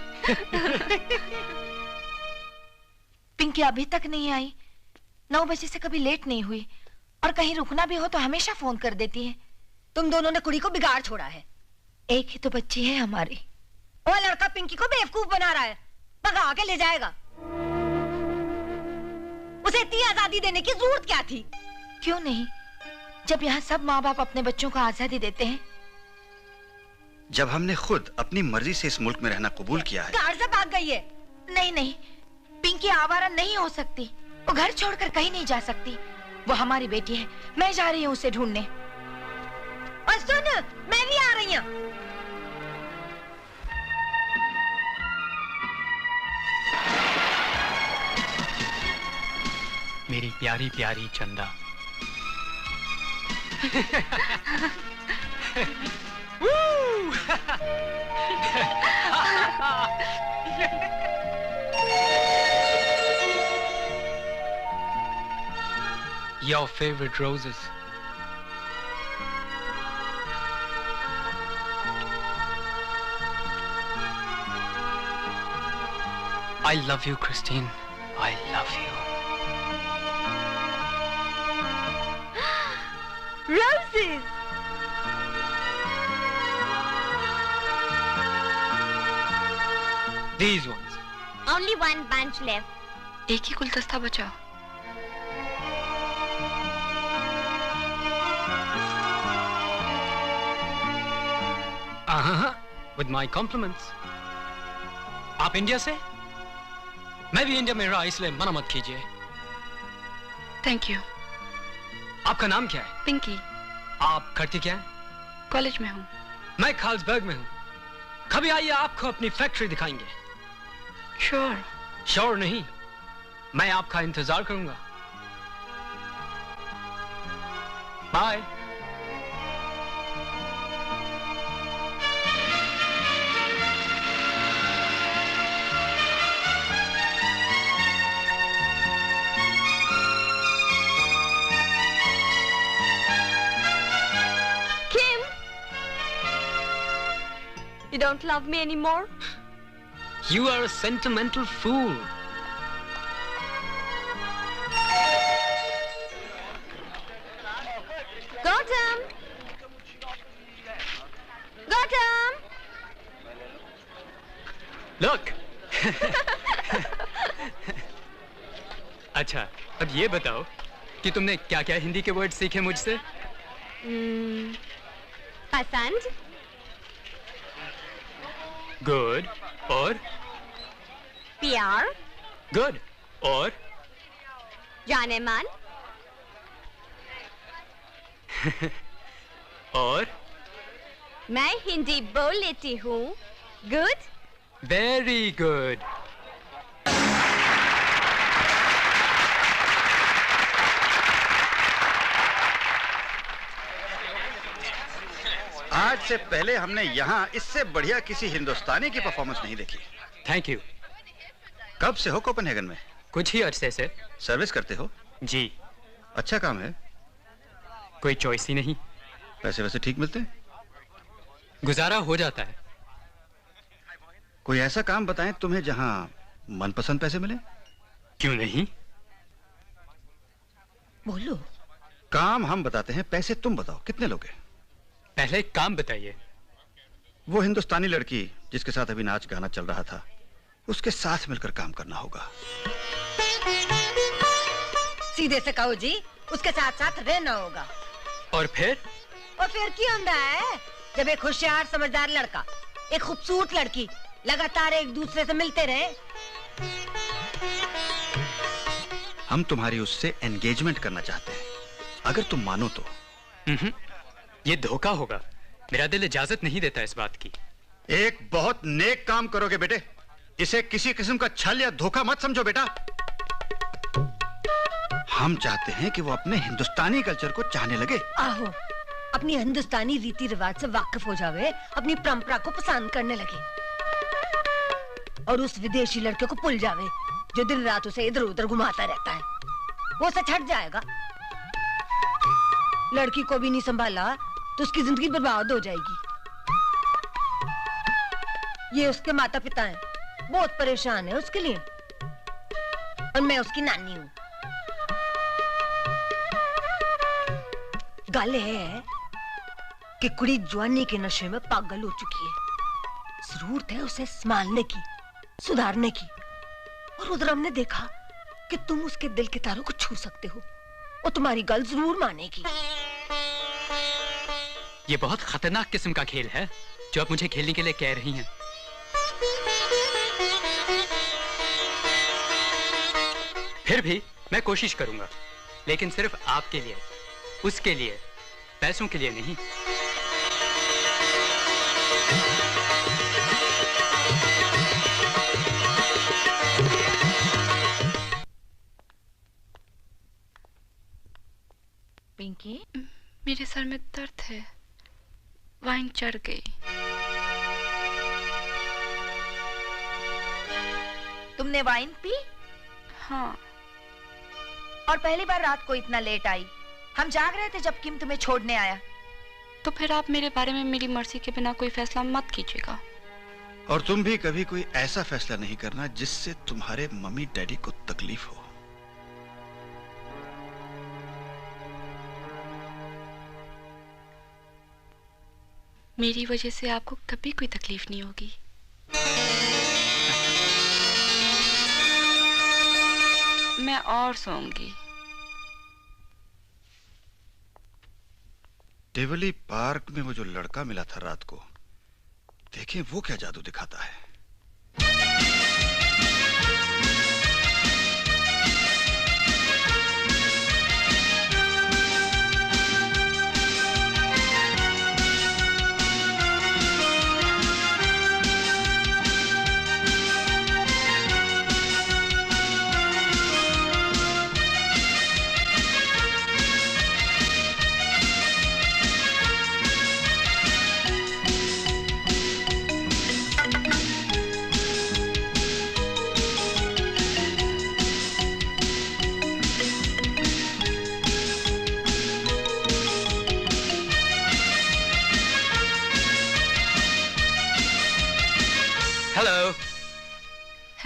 S3: पिंकी अभी तक नहीं आई। 9 बजे से कभी लेट नहीं हुई और कहीं रुकना भी हो तो हमेशा फोन कर देती है।
S6: तुम दोनों ने कुड़ी को बिगाड़ छोड़ा है।
S3: एक ही तो बच्ची है हमारी।
S6: वो लड़का पिंकी को बेवकूफ बना रहा है, भगा के ले जाएगा। उसे इतनी आजादी देने की जरूरत क्या थी?
S3: क्यों नहीं, जब यहाँ सब माँ बाप अपने बच्चों को आजादी देते हैं।
S10: जब हमने खुद अपनी मर्जी से इस मुल्क में रहना कबूल किया है।
S6: घर से भाग गई है।
S3: नहीं नहीं, पिंकी आवारा नहीं हो सकती। वो घर छोड़कर कहीं नहीं जा सकती। वो हमारी बेटी है। मैं जा रही हूँ उसे ढूंढने।
S6: और सुन, मैं भी आ रही हूँ।
S1: मेरी प्यारी प्यारी चंदा।
S12: Your favorite roses. I love you, Christine. I love you.
S6: Roses.
S12: These ones.
S7: Only one bunch left.
S11: एक ही गुलदस्ता बचा।
S12: With my compliments. आप इंडिया से? मैं भी इंडिया में रहा, इसलिए मना मत कीजिए।
S11: Thank you.
S12: आपका नाम क्या है?
S11: पिंकी।
S12: आप करती क्या है?
S11: कॉलेज में हूँ।
S12: मैं कार्लसबर्ग में हूँ। कभी आइए, आपको अपनी फैक्ट्री दिखाएंगे।
S11: श्योर।
S12: श्योर नहीं, मैं आपका इंतजार करूंगा। Bye.
S7: You don't love me anymore?
S12: You are a sentimental fool.
S7: Gautam! Gautam!
S12: Look! अच्छा, अब ये बताओ कि तुमने क्या-क्या हिंदी के वर्ड सीखे मुझसे?
S7: पसंद?
S12: गुड। और?
S7: प्यार?
S12: गुड। और?
S7: जाने मन?
S12: और?
S7: मैं हिंदी बोल लेती हूँ। गुड?
S12: Very good.
S10: आज से पहले हमने यहाँ इससे बढ़िया किसी हिंदुस्तानी की परफॉर्मेंस नहीं देखी।
S12: Thank you.
S10: कब से हो कोपेनहेगन में?
S12: कुछ ही अरसे से।
S10: सर्विस करते हो?
S12: जी।
S10: अच्छा काम है।
S12: कोई चॉइस ही नहीं।
S10: पैसे वैसे ठीक मिलते हैं?
S12: गुजारा हो जाता है।
S10: कोई ऐसा काम बताएं तुम्हें जहां मनपसंद पैसे मिले?
S12: क्यों नहीं?
S6: बोलो।
S10: काम हम बताते हैं, पैसे तुम बताओ, कितने लोगे?
S12: पहले काम बताइए।
S10: वो हिंदुस्तानी लड़की जिसके साथ अभी नाच गाना चल रहा था, उसके साथ मिलकर काम करना होगा।
S6: सीधे से कहो जी, उसके साथ साथ रहना होगा।
S12: और फिर
S6: क्या होता है जब एक होशियार समझदार लड़का, एक खूबसूरत लड़की लगातार एक दूसरे से मिलते रहे?
S10: हम तुम्हारी उससे एंगेजमेंट करना चाहते हैं, अगर तुम मानो तो।
S12: ये धोखा होगा। मेरा दिल इजाजत नहीं देता इस बात की।
S10: एक बहुत नेक काम करोगे बेटे। इसे किसी किस्म का छल या धोखा मत समझो बेटा। हम चाहते हैं कि वो अपने हिंदुस्तानी कल्चर को चाहने लगे।
S6: आहो, अपनी हिंदुस्तानी रीति रिवाज से वाकिफ हो जावे, अपनी परंपरा को पसंद करने लगे और उस विदेशी लड़के को भूल जावे जो दिन रात उसे इधर उधर घुमाता रहता है। वो उसे छट जाएगा। लड़की को भी नहीं संभाला तो उसकी जिंदगी बर्बाद हो जाएगी। ये उसके माता पिता हैं, बहुत परेशान है उसके लिए, और मैं उसकी नानी हूँ। गल है कि कुड़ी जवानी के नशे में पागल हो चुकी है। जरूरत है उसे संभालने की, सुधारने की। और उधर हमने देखा कि तुम उसके दिल के तारों को छू सकते हो, और तुम्हारी गल जरूर मानेगी।
S12: ये बहुत खतरनाक किस्म का खेल है जो आप मुझे खेलने के लिए कह रही हैं। फिर भी मैं कोशिश करूंगा, लेकिन सिर्फ आपके लिए, उसके लिए, पैसों के लिए नहीं।
S11: पिंकी, मेरे सर में दर्द है, वाइन चढ़ गई।
S3: तुमने वाइन पी?
S11: हाँ।
S3: और पहली बार रात को इतना लेट आई। हम जाग रहे थे जब किम तुम्हें छोड़ने आया।
S11: तो फिर आप मेरे बारे में मेरी मर्जी के बिना कोई फैसला मत कीजिएगा।
S10: और तुम भी कभी कोई ऐसा फैसला नहीं करना जिससे तुम्हारे मम्मी डैडी को तकलीफ हो।
S11: मेरी वजह से आपको कभी कोई तकलीफ नहीं होगी। मैं और सोऊंगी।
S10: टिवली पार्क में वो जो लड़का मिला था रात को, देखें वो क्या जादू दिखाता है।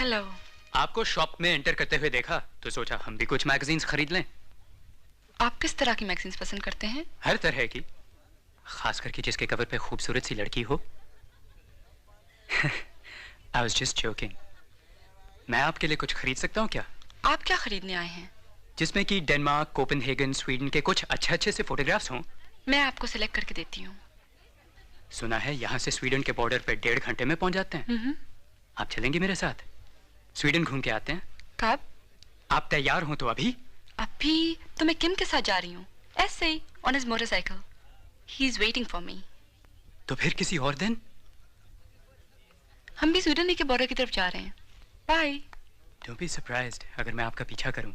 S11: हेलो।
S1: आपको शॉप में एंटर करते हुए देखा तो सोचा हम भी कुछ मैगजीन्स खरीद लें।
S11: आप किस तरह की मैगजीन्स पसंद करते हैं?
S1: हर तरह की, खास करके जिसके कवर पे खूबसूरत सी लड़की हो। I was just joking. मैं आपके लिए कुछ खरीद सकता हूँ क्या?
S11: आप क्या खरीदने आए हैं?
S1: जिसमें कि डेनमार्क, कोपेनहेगन, स्वीडन के कुछ अच्छे से फोटोग्राफ्स हों।
S11: मैं आपको सिलेक्ट करके देती हूँ।
S1: सुना है यहाँ से स्वीडन के बॉर्डर पे 1.5 घंटे में पहुंच जाते हैं। आप चलेंगे मेरे साथ? स्वीडन घूम के आते हैं।
S11: कब?
S1: आप तैयार हो तो अभी?
S11: अभी तो मैं किम के साथ जा रही हूँ, ऐसे ही on his motorcycle. He is waiting for me.
S1: तो फिर किसी और दिन?
S11: हम भी स्वीडन के बॉर्डर की तरफ जा रहे हैं। बाय।
S1: डोंट बी सरप्राइज्ड अगर मैं आपका पीछा करूं।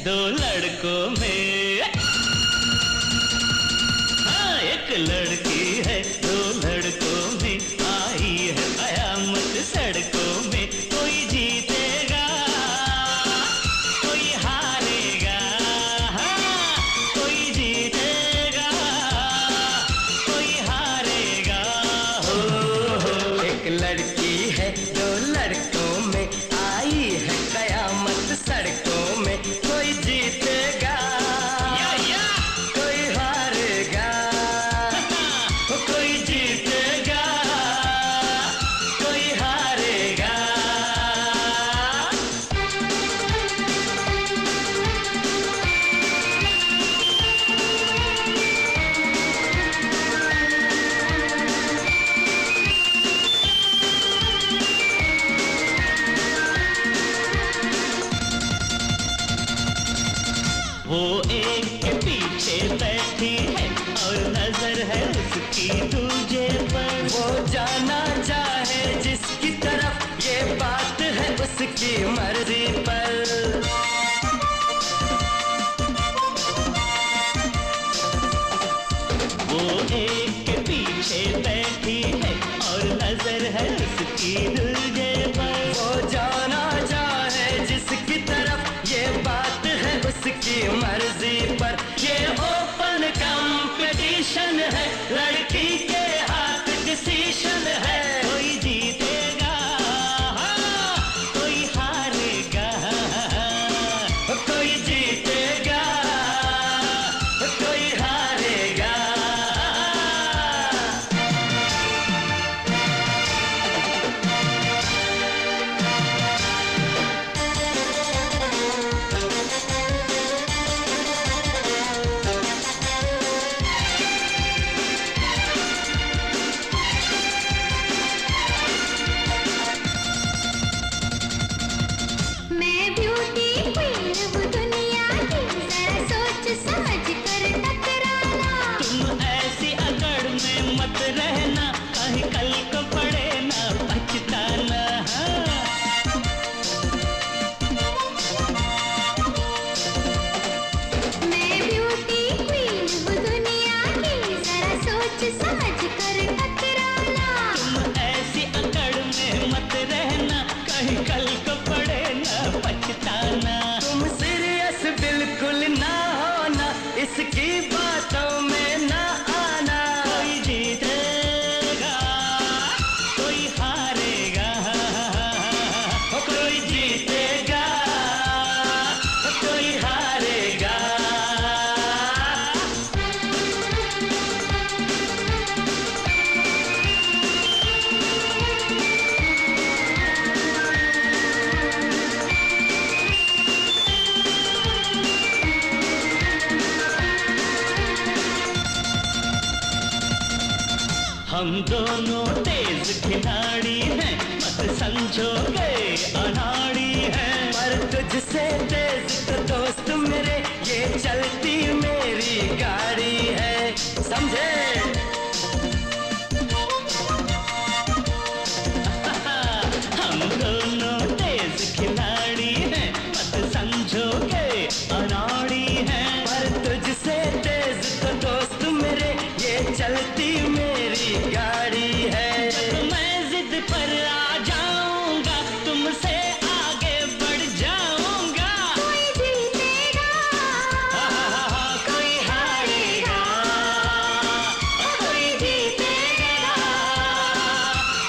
S8: दो लड़कों में, हाँ एक लड़की है दो लड़कों में, आई है कयामत सड़कों में। कोई जीतेगा कोई हारेगा, हाँ कोई जीतेगा कोई हारेगा। हो एक लड़की है दो लड़कों में, आई है कयामत सड़कों में। कोई जीतेगा कोई हारेगा, कोई जीतेगा कोई हारेगा। वो एक के पीछे बैठी है और नजर है उसकी दूजे पर। वो जाना चाहे जिसकी तरफ, ये बात है उसकी मर्जी पर। वो एक के पीछे बैठी है और नजर है उसकी दूजे पर। वो जाना चाहे जिसकी तरफ, ये बात है उसकी मर्जी पर। ये ओपन कंपटीशन है, लड़की के हाथ डिसीजन है। कोई जीतेगा कोई हारेगा, इसकी बातों में ना आना। कोई जीतेगा कोई हारेगा, कोई जीतेगा कोई हारेगा। हम दोनों तेज खिलाड़ी हैं, मत समझो गए अनाड़ी हैं। पर तुझसे तेज तो दोस्त मेरे ये चलती मेरी गाड़ी है, समझे? हम दोनों तेज खिलाड़ी हैं, मत समझो गए अनाड़ी हैं। पर तुझसे तेज तो दोस्त मेरे ये चलती मेरी गाड़ी है। जब मैं जिद पर आ जाऊंगा तुमसे आगे बढ़ जाऊंगा। कोई जीतेगा कोई हारेगा, कोई जीतेगा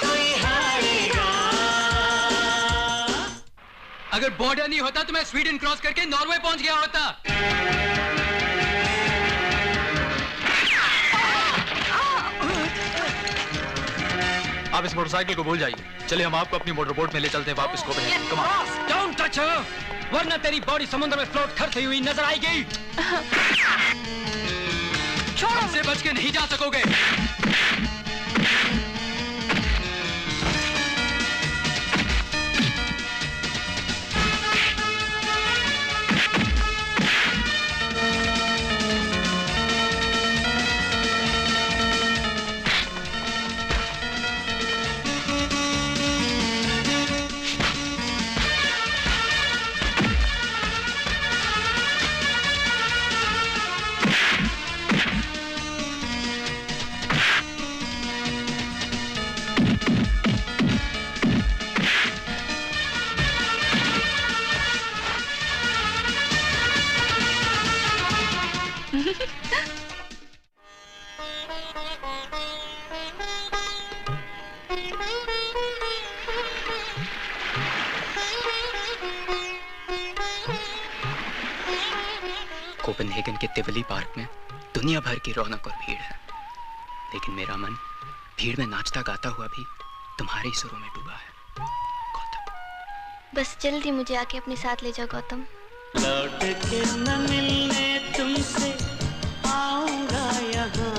S8: कोई हारेगा।
S1: अगर बॉर्डर नहीं होता तो मैं स्वीडन क्रॉस करके नॉर्वे पहुंच गया होता।
S9: आप इस मोटरसाइकिल को भूल जाइए। चलिए हम आपको अपनी मोटरबोट में ले चलते हैं वापस Copenhagen. Come on.
S1: Don't touch her, वरना तेरी बॉडी समुद्र में फ्लोट करती हुई नजर आएगी। छोड़ो, हमसे बच के नहीं जा सकोगे। कोपेनहेगन के टिवली पार्क में दुनिया भर की रौनक और भीड़ है, लेकिन मेरा मन भीड़ में नाचता गाता हुआ भी तुम्हारे ही सुरों में डूबा है।
S2: बस जल्दी मुझे आके अपने साथ ले जाओ गौतम।
S8: लौट के न मिलने तुमसे आऊंगा यहाँ।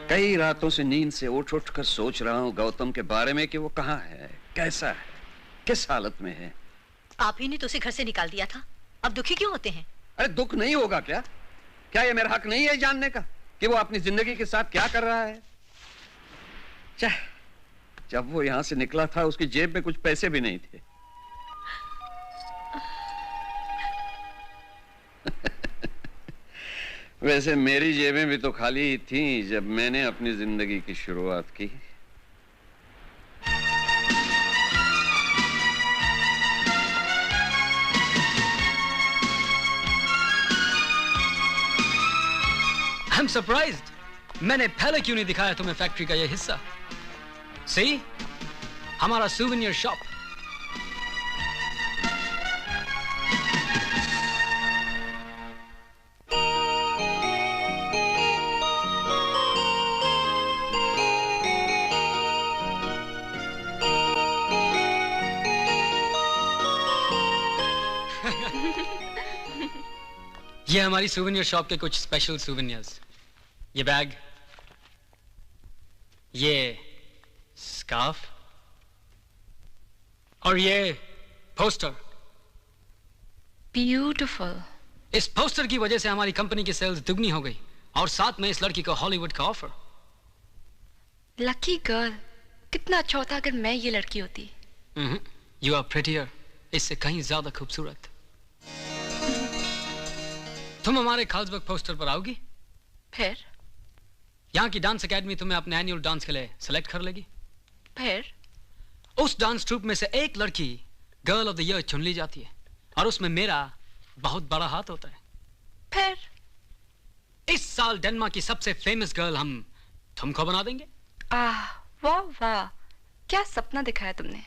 S4: कई रातों से नींद से उठ कर सोच रहा हूँ गौतम के बारे में कि वो कहाँ है, कैसा है, किस हालत में है।
S15: आप ही ने तो उसे घर से निकाल दिया था, अब दुखी क्यों होते हैं?
S4: अरे दुख नहीं होगा क्या? क्या ये मेरा हक नहीं है जानने का कि वो अपनी जिंदगी के साथ क्या कर रहा है? जब वो यहां से निकला था उसकी जेब में कुछ पैसे भी नहीं थे। वैसे मेरी जेबें भी तो खाली ही थी जब मैंने अपनी जिंदगी की शुरुआत की।
S12: I'm surprised. मैंने पहले क्यों नहीं दिखाया तुम्हें फैक्ट्री का ये हिस्सा? See? हमारा souvenir shop. ये हमारी souvenir shop के कुछ स्पेशल souvenirs। ये बैग, ये स्कार्फ और ये पोस्टर।
S11: ब्यूटीफुल।
S12: इस पोस्टर की वजह से हमारी कंपनी की सेल्स दुगनी हो गई और साथ में इस लड़की को हॉलीवुड का ऑफर।
S11: लकी गर्ल, कितना अच्छा होता अगर मैं ये लड़की होती।
S12: यू आर प्रिटियर, इससे कहीं ज्यादा खूबसूरत। तुम हमारे खाल्सबर्ग पोस्टर पर आओगी?
S11: फिर
S12: यहाँ की डांस एकेडमी तुम्हें अपने एनुअल डांस के लिए सेलेक्ट कर लेगी।
S11: फिर
S12: उस डांस ट्रूप में से एक लड़की गर्ल ऑफ द ईयर चुन ली जाती है और उसमें मेरा बहुत बड़ा हाथ होता है।
S11: फिर
S12: इस साल डेनमार्क की सबसे फेमस गर्ल हम तुमको बना देंगे।
S11: वाह वाह, क्या सपना दिखाया तुमने।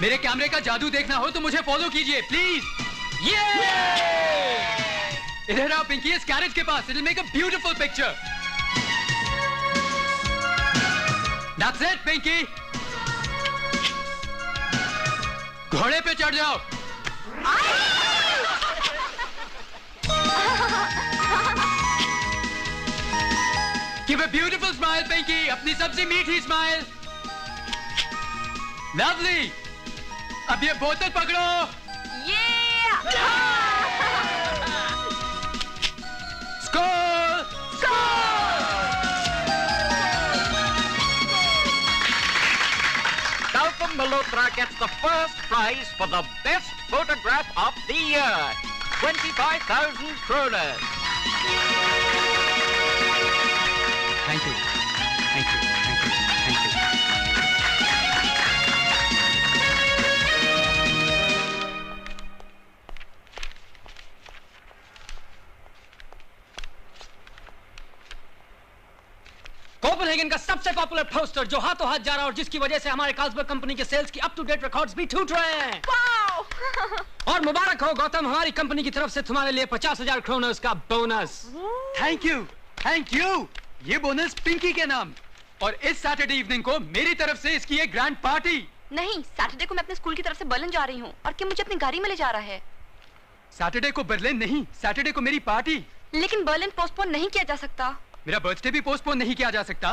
S1: मेरे कैमरे का जादू देखना हो तो मुझे फॉलो कीजिए प्लीज। ये इधर आओ पिंकी, इस कैरेज के पास। It will make a beautiful picture. That's it Pinky, घोड़े पे चढ़ जाओ। Give a beautiful smile Pinky, अपनी सबसे मीठी स्माइल। लवली, अब ये बोतल पकड़ो। Score!
S16: Gautam Malhotra gets the first prize for the best photograph of the year. 25,000 kroners.
S1: Thank you. Thank you. Thank you. Thank you.
S12: Copenhagen का सबसे पॉपुलर पोस्टर जो हाथों हाथ जा रहा है और जिसकी वजह से हमारे कार्लसबर्ग कंपनी के सेल्स की अप टू डेट रिकॉर्ड्स भी टूट रहे हैं। और मुबारक हो गौतम, हमारी कंपनी की तरफ से तुम्हारे लिए 50,000 क्रोनर्स का bonus.
S1: Thank you, thank you. ये बोनस पिंकी के नाम, और इस सैटरडे इवनिंग को मेरी तरफ से इसकी एक ग्रैंड पार्टी।
S11: नहीं, सैटरडे को मैं अपने स्कूल की तरफ से बर्लिन जा रही हूँ और कि मुझे अपनी गाड़ी में ले जा रहा है।
S1: सैटरडे को बर्लिन नहीं, सैटरडे को मेरी पार्टी।
S11: लेकिन बर्लिन पोस्टपोन नहीं किया जा सकता।
S1: मेरा बर्थडे भी पोस्टपोन नहीं किया जा सकता।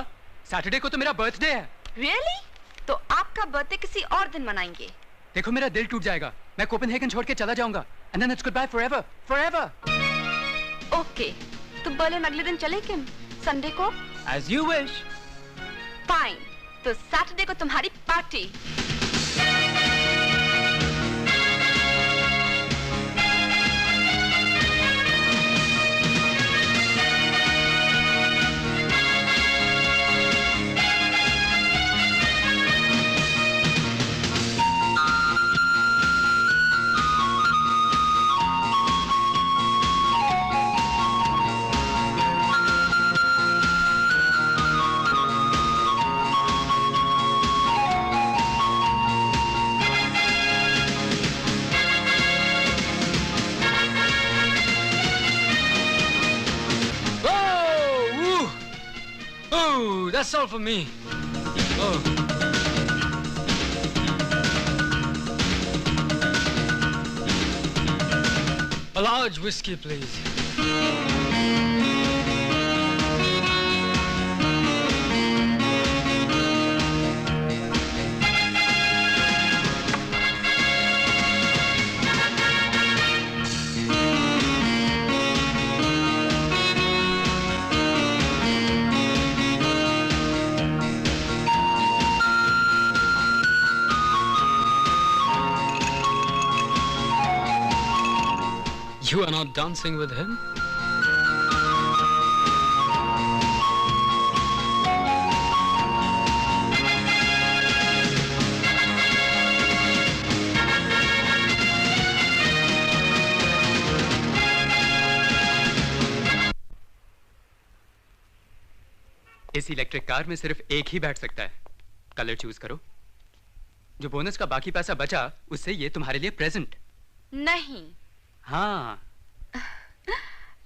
S1: सैटरडे को तो मेरा बर्थडे है।
S11: Really? तो आपका बर्थडे किसी और दिन मनाएंगे।
S1: देखो मेरा दिल टूट जाएगा, मैं कोपेनहेगन छोड़ के चला जाऊंगा। And then it's goodbye forever, forever.
S11: Okay, तो बर्लिन अगले दिन चले किम? संडे को?
S1: As you wish.
S11: फाइन, तो सैटरडे को तुम्हारी party.
S12: That's all for me. Oh. A large whiskey, please. You are not dancing with him?
S1: इस इलेक्ट्रिक कार में सिर्फ एक ही बैठ सकता है। कलर चूज करो। जो बोनस का बाकी पैसा बचा उससे ये तुम्हारे लिए प्रेजेंट।
S11: नहीं।
S1: हाँ।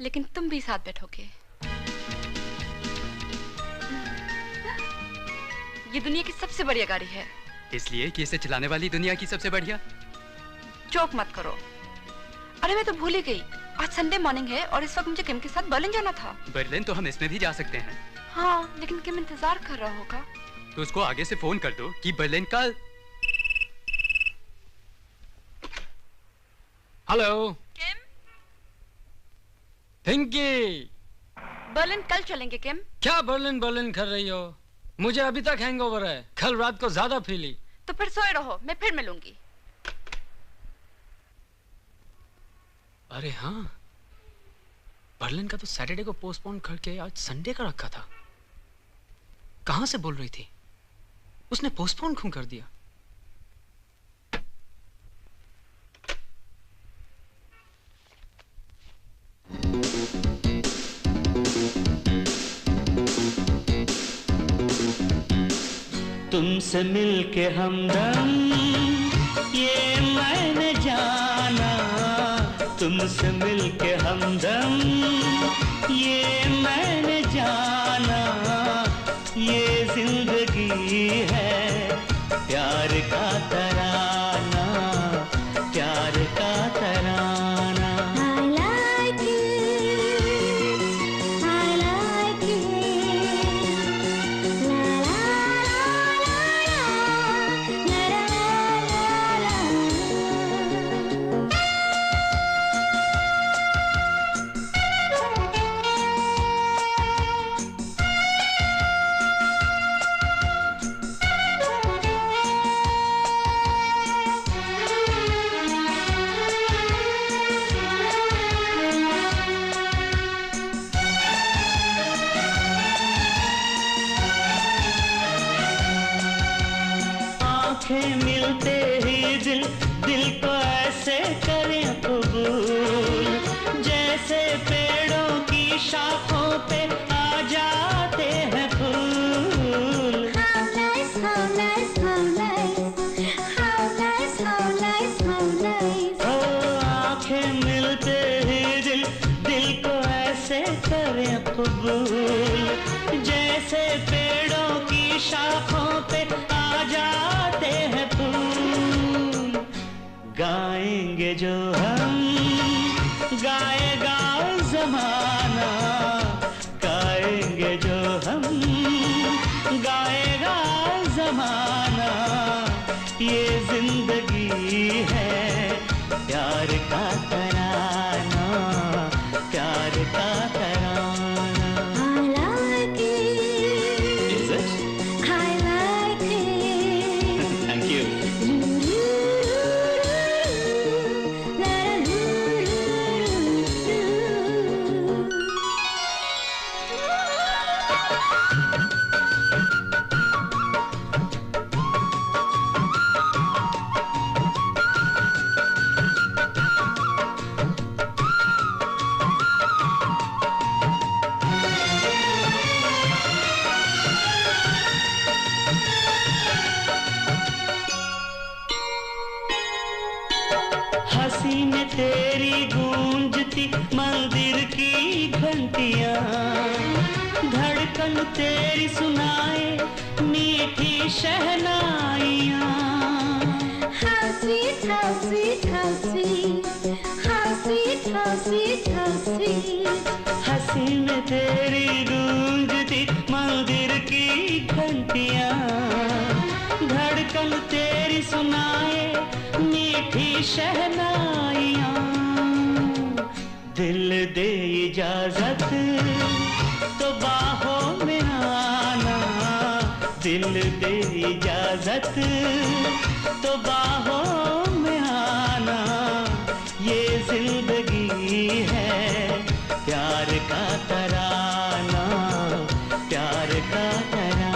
S11: लेकिन तुम भी साथ बैठोगे। ये दुनिया की सबसे बढ़िया गाड़ी है।
S1: इसलिए कि इसे चलाने वाली दुनिया की सबसे बढ़िया।
S11: जोक मत करो। अरे मैं तो भूल ही गई, आज संडे मॉर्निंग है और इस वक्त मुझे किम के साथ बर्लिन जाना था।
S1: बर्लिन तो हम इसमें भी जा सकते हैं।
S11: हाँ, लेकिन किम इंतजार कर रहा होगा।
S1: तो उसको आगे से फोन कर दो कि बर्लिन कल।
S12: हेलो
S11: किम।
S12: पिंकी।
S11: बर्लिन कल चलेंगे किम।
S12: क्या बर्लिन बर्लिन कर रही हो? मुझे अभी तक हैंगओवर है, कल रात को ज्यादा पी ली।
S11: तो फिर सोए रहो, मैं फिर मिलूंगी।
S12: अरे हाँ, बर्लिन का तो सैटरडे को पोस्टपोन करके आज संडे का रखा था। कहां से बोल रही थी? उसने पोस्टपोन क्यों कर दिया?
S8: तुमसे मिलके हमदम ये मैंने जाना, तुमसे मिलके हमदम ये मैंने जाना, ये जिंदगी है प्यार का तराना, प्यार का तराना। मिलते ही दिल को ऐसे करें कबूल, जैसे पेड़ों की शाखों पे आ जाते हैं फूल। How nice, how nice, how nice, how nice, how nice, how nice। ओ आँखें मिलते ही दिल को ऐसे करें कबूल, जैसे पेड़ों की शाखों पे आ जाते हैं फूल। गाएंगे जो हम गाएगा ज़माना, गाएंगे जो हम गाएगा ज़माना, ये जिंदगी है प्यार का तराना, प्यार का तराना। हंसी में तेरी गूंजती मंदिर की घंटियां, धड़कन तेरी सुनाए मीठी शहनाइयां। How sweet, how sweet, how sweet, how sweet, how sweet, how sweet। हंसी में तेरी गूंजती मंदिर की घंटियां, धड़कन तेरी सुनाए मीठी शहनाइयां। दिल दे इजाजत तो बाहों में आना, दिल दे इजाजत तो बाहों में आना, ये जिंदगी है प्यार का तराना, प्यार का तराना।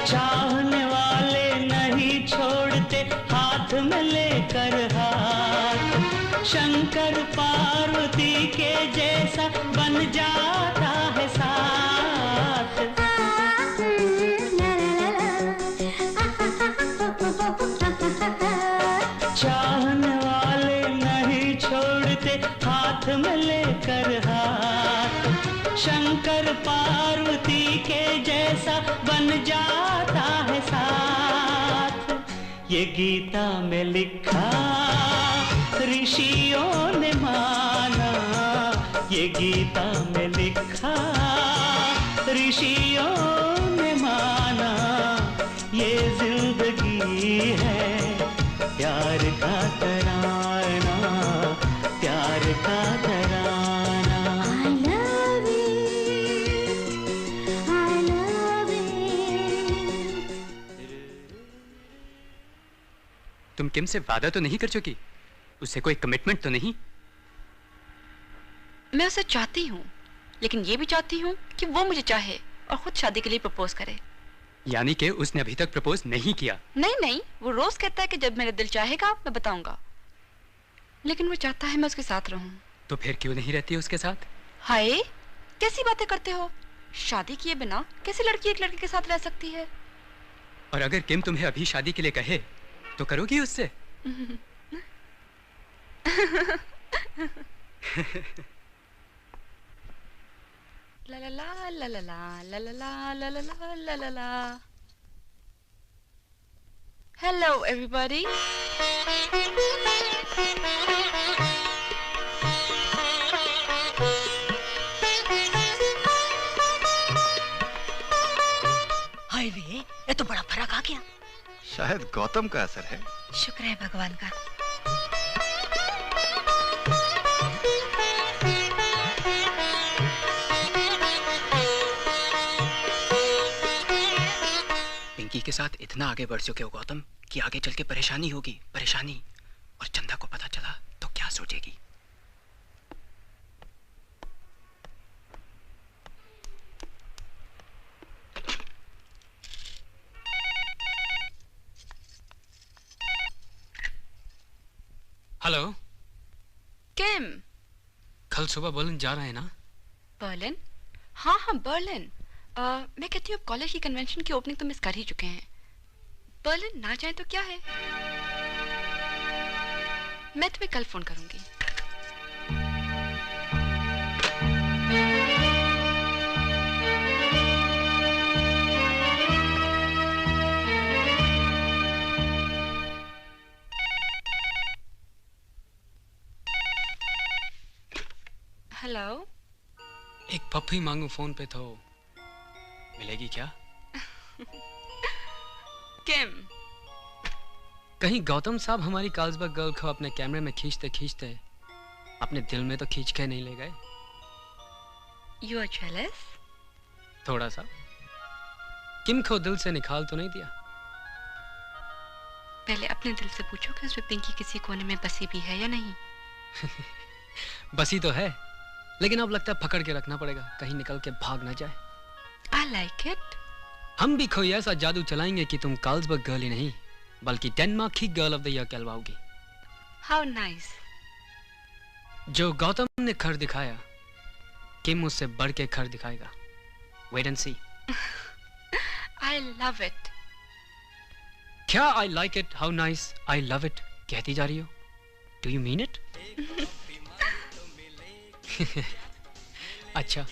S8: चाहने वाले नहीं छोड़ते हाथ में लेकर हाथ, शंकर पार्वती के जैसा बन जाता है साथ। चाहने वाले नहीं छोड़ते हाथ में ले शंकर पार्वती के जैसा बन जाता है साथ। ये गीता में लिखा ऋषियों ने माना, ये गीता में लिखा ऋषियों ने माना। ये जिंदगी है प्यार का तराना, प्यार का तराना।
S1: तुम किम से वादा तो नहीं कर चुकी? उससे कोई कमिटमेंट तो नहीं?
S11: मैं उसे चाहती हूँ, लेकिन ये भी चाहती हूँ कि वो मुझे चाहे और खुद शादी के लिए प्रपोज करे।
S1: यानी कि उसने अभी तक प्रपोज नहीं किया?
S11: नहीं नहीं, वो रोज कहता है कि जब मेरा दिल चाहेगा मैं बताऊंगा, लेकिन वो चाहता है मैं उसके साथ रहूं।
S1: तो फिर क्यों नहीं रहती उसके साथ?
S11: हाय, कैसी बातें करते हो? शादी किए बिना कैसी लड़की एक लड़के के साथ रह सकती है?
S1: और अगर किम तुम्हें अभी शादी के लिए कहे तो करोगी उससे?
S11: ला ला ला ला ला ला ला ला ला ला ला ला ला ला। Hello everybody.
S6: हाय वे, ये तो बड़ा फर्क आ गया।
S10: शायद गौतम का असर है।
S6: शुक्र है भगवान का।
S13: पिंकी के साथ इतना आगे बढ़ चुके हो गौतम कि आगे चल के परेशानी होगी, परेशानी। और चंदा को पता चला तो क्या सोचेगी?
S12: हेलो
S11: किम,
S12: कल सुबह बर्लिन जा रहे हैं ना?
S11: बर्लिन? हाँ हाँ बर्लिन। मैं कहती हूँ कॉलेज की कन्वेंशन की ओपनिंग तो मिस कर ही चुके हैं। बर्लिन ना जाए तो क्या है, मैं तुम्हें कल फोन करूंगी। हेलो,
S12: एक पप्पी मांगू फोन पे तो मिलेगी क्या?
S11: किम,
S12: कहीं गौतम साहब हमारी कार्लसबर्ग गर्ल को अपने कैमरे में खींचते खींचते अपने दिल में तो खींच के नहीं ले गए?
S11: You are jealous?
S12: थोड़ा सा। किम को दिल से निकाल तो नहीं दिया?
S11: पहले अपने दिल से पूछो कि उसमें पिंकी किसी कोने में बसी भी है या नहीं।
S12: बसी तो है, लेकिन अब लगता है पकड़ के रखना पड़ेगा, कहीं निकल के भाग ना जाए।
S11: I like it.
S12: हम भी कोई ऐसा जादू चलाएंगे कि तुम कार्लसबर्ग गर्ल ही नहीं बल्कि डेनमार्क की गर्ल ऑफ द ईयर कहलवाओगी।
S11: How nice.
S12: जो गौतम ने खर दिखाया, किम उससे बढ़ के खर दिखाएगा। Wait and see.
S11: I love it.
S12: क्या I like it, how nice, I love it कहती जा रही हो? Do you mean it? अच्छा,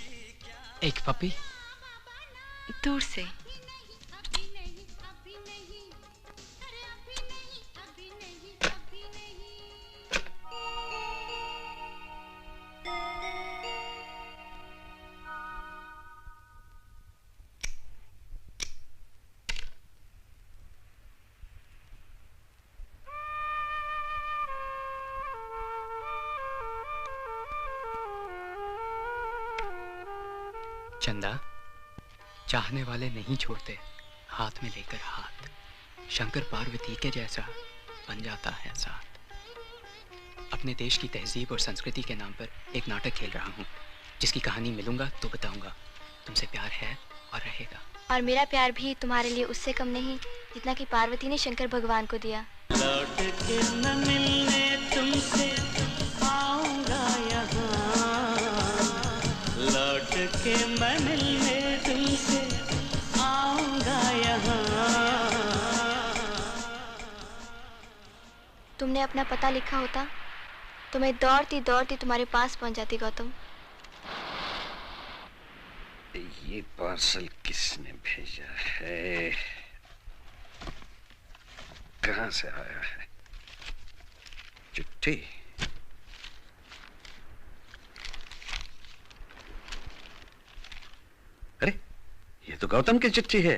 S12: एक पपी?
S11: दूर से।
S1: चंदा, चाहने वाले नहीं छोड़ते हाथ में लेकर हाथ, शंकर पार्वती के जैसा बन जाता है साथ। अपने देश की तहजीब और संस्कृति के नाम पर एक नाटक खेल रहा हूँ, जिसकी कहानी मिलूंगा तो बताऊंगा। तुमसे प्यार है और रहेगा।
S2: और मेरा प्यार भी तुम्हारे लिए उससे कम नहीं जितना कि पार्वती ने शंकर भगवान को दिया।
S8: लौट के न मिलने तुमसे आऊंगा यहाँ, लौट के मैं मिलने तुमसे आऊंगा यहाँ।
S2: तुमने अपना पता लिखा होता तो मैं दौड़ती दौड़ती तुम्हारे पास पहुंच जाती गौतम।
S4: ये पार्सल किसने भेजा है? कहां से आया है? चिट्ठी। अरे ये तो गौतम की चिट्ठी है।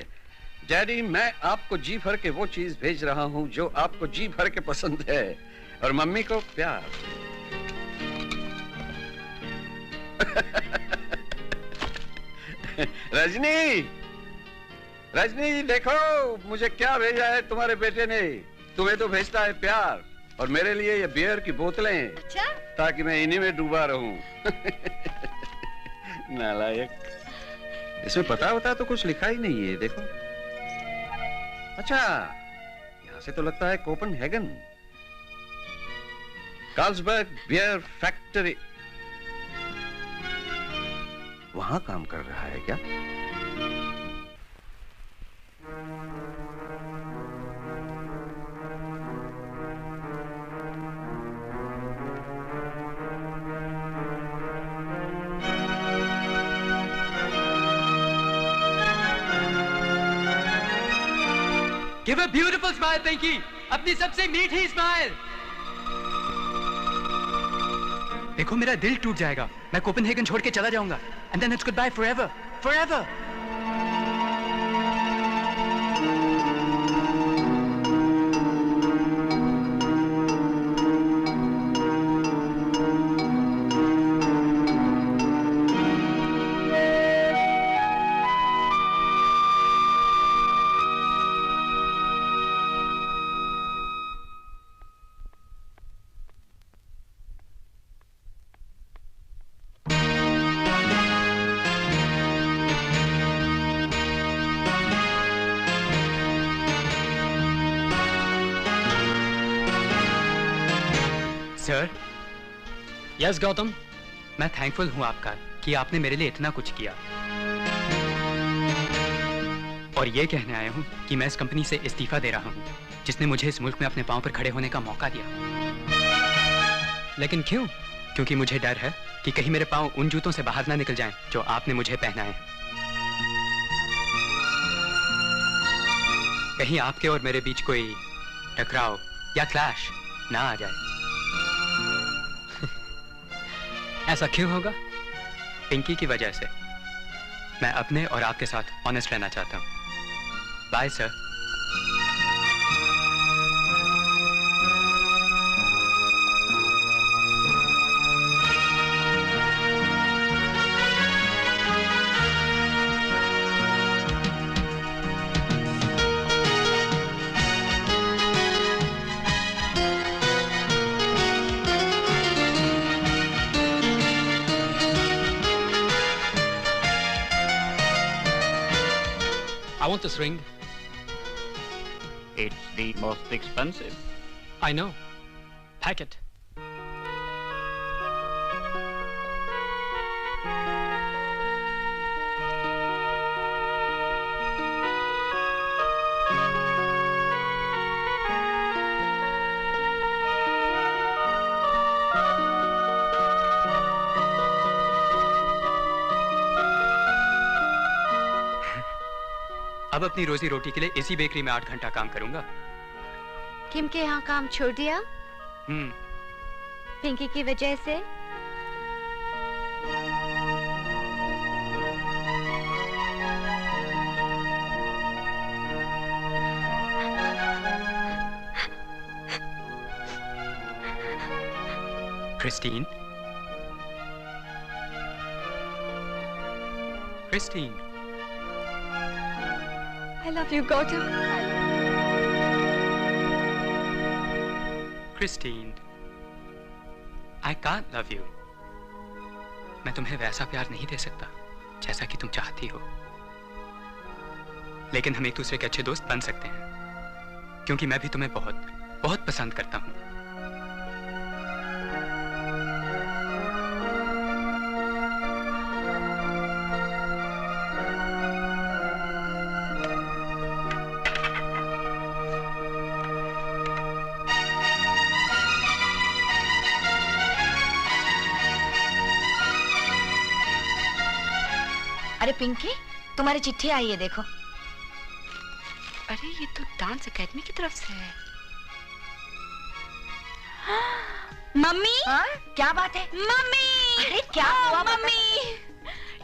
S4: डैडी, मैं आपको जी भर के वो चीज भेज रहा हूं जो आपको जी भर के पसंद है, और मम्मी को प्यार। रजनी, रजनी देखो मुझे क्या भेजा है तुम्हारे बेटे ने। तुम्हें तो भेजता है प्यार, और मेरे लिए ये बियर की बोतलें।
S6: अच्छा?
S4: ताकि मैं इन्हीं में डूबा रहूं। नालायक। इसमें पता तो कुछ लिखा ही नहीं है, देखो। अच्छा, यहां से तो लगता है कोपेनहेगन। Carlsberg beer factory. वहां काम कर रहा है क्या?
S1: Give a beautiful smile, Pinky. अपनी सबसे मीठी स्माइल। देखो मेरा दिल टूट जाएगा। मैं कोपेनहेगन छोड़ के चला जाऊंगा। And then it's goodbye forever, forever. Sir.
S12: Yes Gautam.
S1: मैं थैंकफुल हूं आपका कि आपने मेरे लिए इतना कुछ किया, और ये कहने आया हूं कि मैं इस कंपनी से इस्तीफा दे रहा हूं जिसने मुझे इस मुल्क में अपने पांव पर खड़े होने का मौका दिया।
S12: लेकिन क्यों?
S1: क्योंकि मुझे डर है कि कहीं मेरे पांव उन जूतों से बाहर ना निकल जाएं जो आपने मुझे पहनाए। कहीं आपके और मेरे बीच कोई टकराव या क्लैश ना आ जाए।
S12: ऐसा क्यों होगा?
S1: पिंकी की वजह से। मैं अपने और आपके साथ ऑनेस्ट रहना चाहता हूं। Bye sir.
S12: I want this ring.
S16: It's the most expensive.
S12: I know. Pack it.
S1: अब अपनी रोजी रोटी के लिए इसी बेकरी में 8 घंटा काम करूंगा।
S7: किम के यहाँ काम छोड़ दिया? पिंकी की वजह से?
S1: Christine, Christine.
S11: I love you, Gautam.
S1: Christine, I can't love you. मैं तुम्हें वैसा प्यार नहीं दे सकता जैसा कि तुम चाहती हो, लेकिन हम एक दूसरे के अच्छे दोस्त बन सकते हैं, क्योंकि मैं भी तुम्हें बहुत बहुत पसंद करता हूं।
S3: अरे पिंकी, तुम्हारी चिट्ठी आई है, देखो।
S11: अरे ये तो डांस एकेडमी की तरफ से है। मम्मी,
S3: क्या बात है?
S11: मम्मी,
S3: अरे क्या हुआ
S11: मम्मी?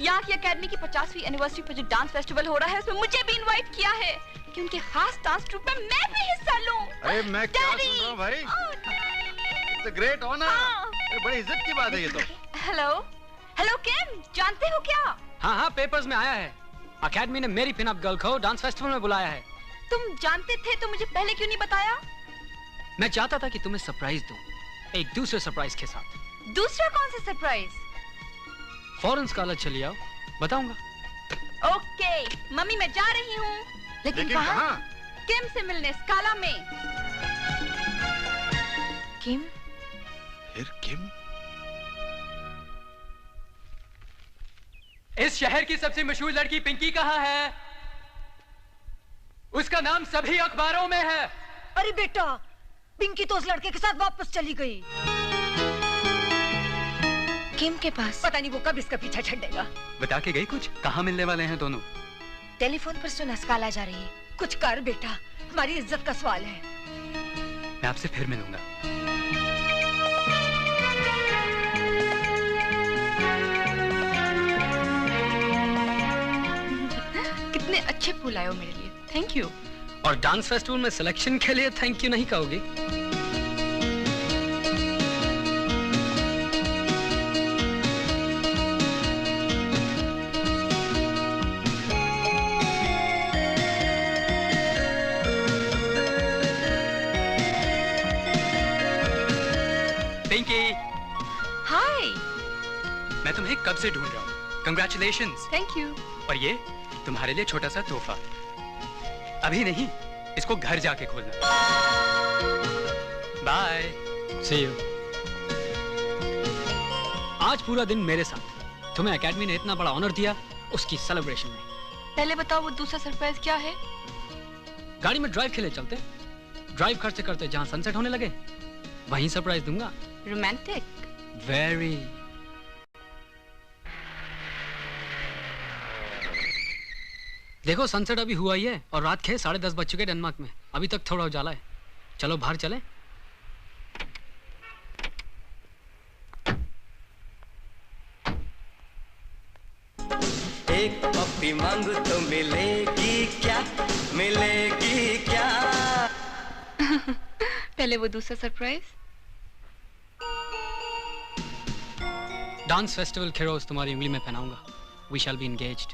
S11: यहाँ की एकेडमी की 50वीं एनिवर्सरी पर जो डांस फेस्टिवल हो रहा है उसमें मुझे भी इनवाइट किया है कि उनके खास डांस ट्रूप में मैं भी हिस्सा लूं।
S10: अरे मैं क्या सुन रहा हूँ भाई? It's a great honor। बड़ी इज्जत की बात है ये तो।
S11: हेलो, हेलो किम, जानते हो क्या?
S12: हाँ, पेपर्स में आया है। एकेडमी ने मेरी पिन अप गर्ल को डांस फेस्टिवल में बुलाया है।
S11: तुम जानते थे तो मुझे पहले क्यों नहीं बताया?
S12: मैं चाहता था कि तुम्हें सरप्राइज दूं, एक दूसरे सरप्राइज के साथ।
S11: दूसरा कौन सा सरप्राइज?
S12: फॉरेन स्कॉलर चली आओ, बताऊंगा।
S11: ओके, मम्मी मैं जा रही हूँ।
S3: लेकिन कहाँ?
S11: किम से मिलने स्काला में।
S3: किम?
S10: फिर किम?
S1: इस शहर की सबसे मशहूर लड़की पिंकी कहाँ है? उसका नाम सभी अखबारों में है।
S6: अरे बेटा, पिंकी तो उस लड़के के साथ वापस चली गई।
S3: किम के पास?
S6: पता नहीं वो कब इसका पीछा छड़ेगा।
S1: बता के गई कुछ? कहाँ मिलने वाले हैं दोनों?
S3: टेलीफोन पर सुना स्काला जा रही है।
S6: कुछ कर बेटा, हमारी इज्जत का सवाल है।
S1: मैं आपसे फिर मिलूंगा।
S11: कितने अच्छे फूल आए हो मेरे लिए, थैंक यू।
S12: और डांस फेस्टिवल में सिलेक्शन के लिए थैंक यू नहीं कहोगी?
S1: पिंकी,
S11: हाय।
S1: मैं तुम्हें कब से ढूंढ रहा हूँ। कंग्रेचुलेशंस।
S11: Thank you.
S1: और ये तुम्हारे लिए छोटा सा तोहफा। अभी नहीं, इसको घर जाके खोलना। बाय।
S12: See you। आज पूरा दिन मेरे साथ। तुम्हें एकेडमी ने इतना बड़ा ऑनर दिया, उसकी सेलिब्रेशन में।
S11: पहले बताओ वो दूसरा सरप्राइज क्या है?
S12: गाड़ी में ड्राइव के लिए चलते। ड्राइव करते करते जहाँ सनसेट होने लगे वहीं सरप्राइज दूंगा।
S11: रोमांटिक।
S12: वेरी। देखो सनसेट अभी हुआ ही है और रात के 10:30 बज चुके डेनमार्क में। अभी तक थोड़ा उजाला है। चलो बाहर चलें।
S8: एक पप्पी मांगू तो मिलेगी क्या? मिलेगी क्या?
S11: पहले वो दूसरा सरप्राइज।
S12: डांस फेस्टिवल के रोज तुम्हारी उंगली में पहनाऊंगा। We shall be engaged.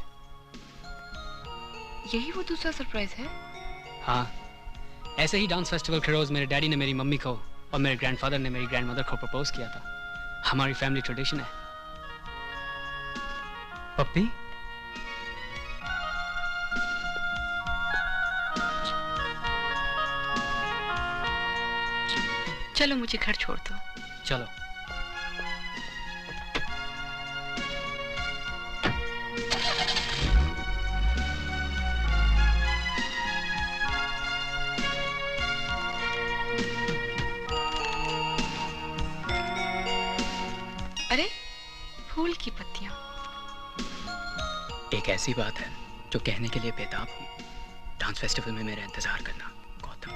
S11: यही वो दूसरा सरप्राइज है?
S12: हाँ, ऐसे ही डांस फेस्टिवल के रोज मेरे डैडी ने मेरी मम्मी को और मेरे ग्रैंडफादर ने मेरी ग्रैंडमदर को प्रपोज किया था। हमारी फैमिली ट्रेडिशन है।
S1: पप्पी,
S11: चलो मुझे घर छोड़ दो।
S12: चलो।
S11: अरे फूल की पत्तियां।
S1: एक ऐसी बात है जो कहने के लिए बेताब हूँ। डांस फेस्टिवल में मेरा इंतजार करना, गौतम।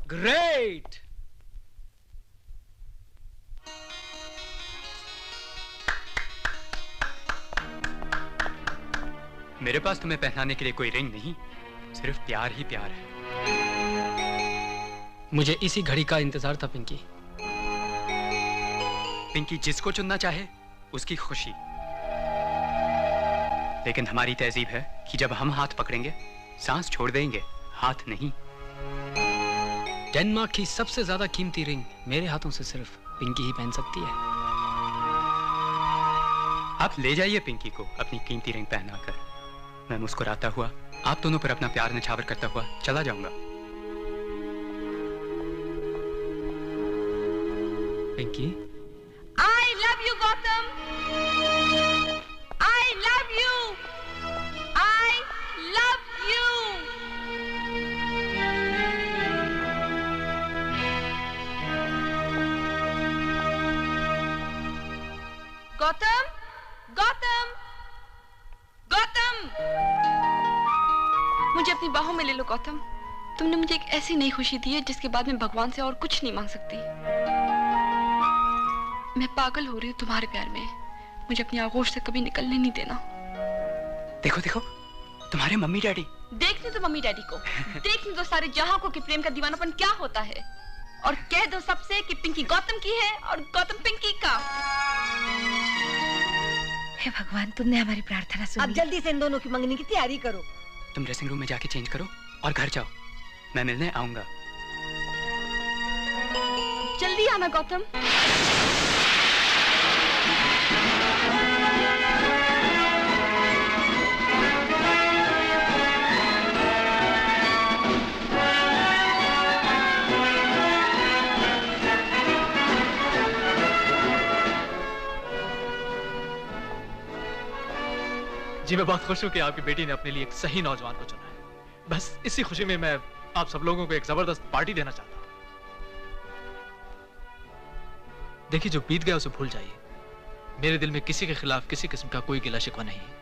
S12: ग्रेट।
S1: मेरे पास तुम्हें पहनाने के लिए कोई रिंग नहीं, सिर्फ प्यार ही प्यार है।
S12: मुझे इसी घड़ी का इंतजार था पिंकी।
S1: पिंकी जिसको चुनना चाहे उसकी खुशी। लेकिन हमारी तहजीब है कि जब हम हाथ पकड़ेंगे सांस छोड़ देंगे, हाथ नहीं।
S12: डेनमार्क की सबसे ज्यादा कीमती रिंग मेरे हाथों से सिर्फ पिंकी ही पहन सकती है।
S1: आप ले जाइए पिंकी को अपनी कीमती रिंग पहनाकर। मैं मुस्कुराता हुआ आप दोनों पर अपना प्यार निछावर करता हुआ चला जाऊंगा। Pinky,
S3: I love you, Gautam. I love you. I love you. Gautam, Gautam, Gautam.
S11: मुझे अपनी बाहों में ले लो गौतम। तुमने मुझे एक ऐसी नई खुशी दी है जिसके बाद मैं भगवान से और कुछ नहीं मांग सकती। मैं पागल हो रही हूँ तुम्हारे प्यार में। मुझे अपनी आगोश से कभी निकलने नहीं देना।
S1: देखो देखो तुम्हारे मम्मी डैडी।
S11: देखने दो मम्मी डैडी को, देखने दो सारे जहां को कि प्रेम का दीवानापन क्या होता है, और कह दो सबसे कि पिंकी गौतम की है और गौतम पिंकी का।
S3: हे भगवान, तुमने हमारी प्रार्थना सुनी।
S6: अब जल्दी से इन दोनों की मंगनी की तैयारी करो।
S1: तुम ड्रेसिंग रूम में जाके चेंज करो और घर जाओ, मैं मिलने आऊंगा।
S11: जल्दी आना गौतम।
S9: जी मैं बहुत खुश हूँ कि आपकी बेटी ने अपने लिए एक सही नौजवान को चुना है। बस इसी खुशी में मैं आप सब लोगों को एक जबरदस्त पार्टी देना चाहता हूँ। देखिए, जो बीत गया उसे भूल जाइए। मेरे दिल में किसी के खिलाफ किसी किस्म का कोई गिला शिकवा नहीं है,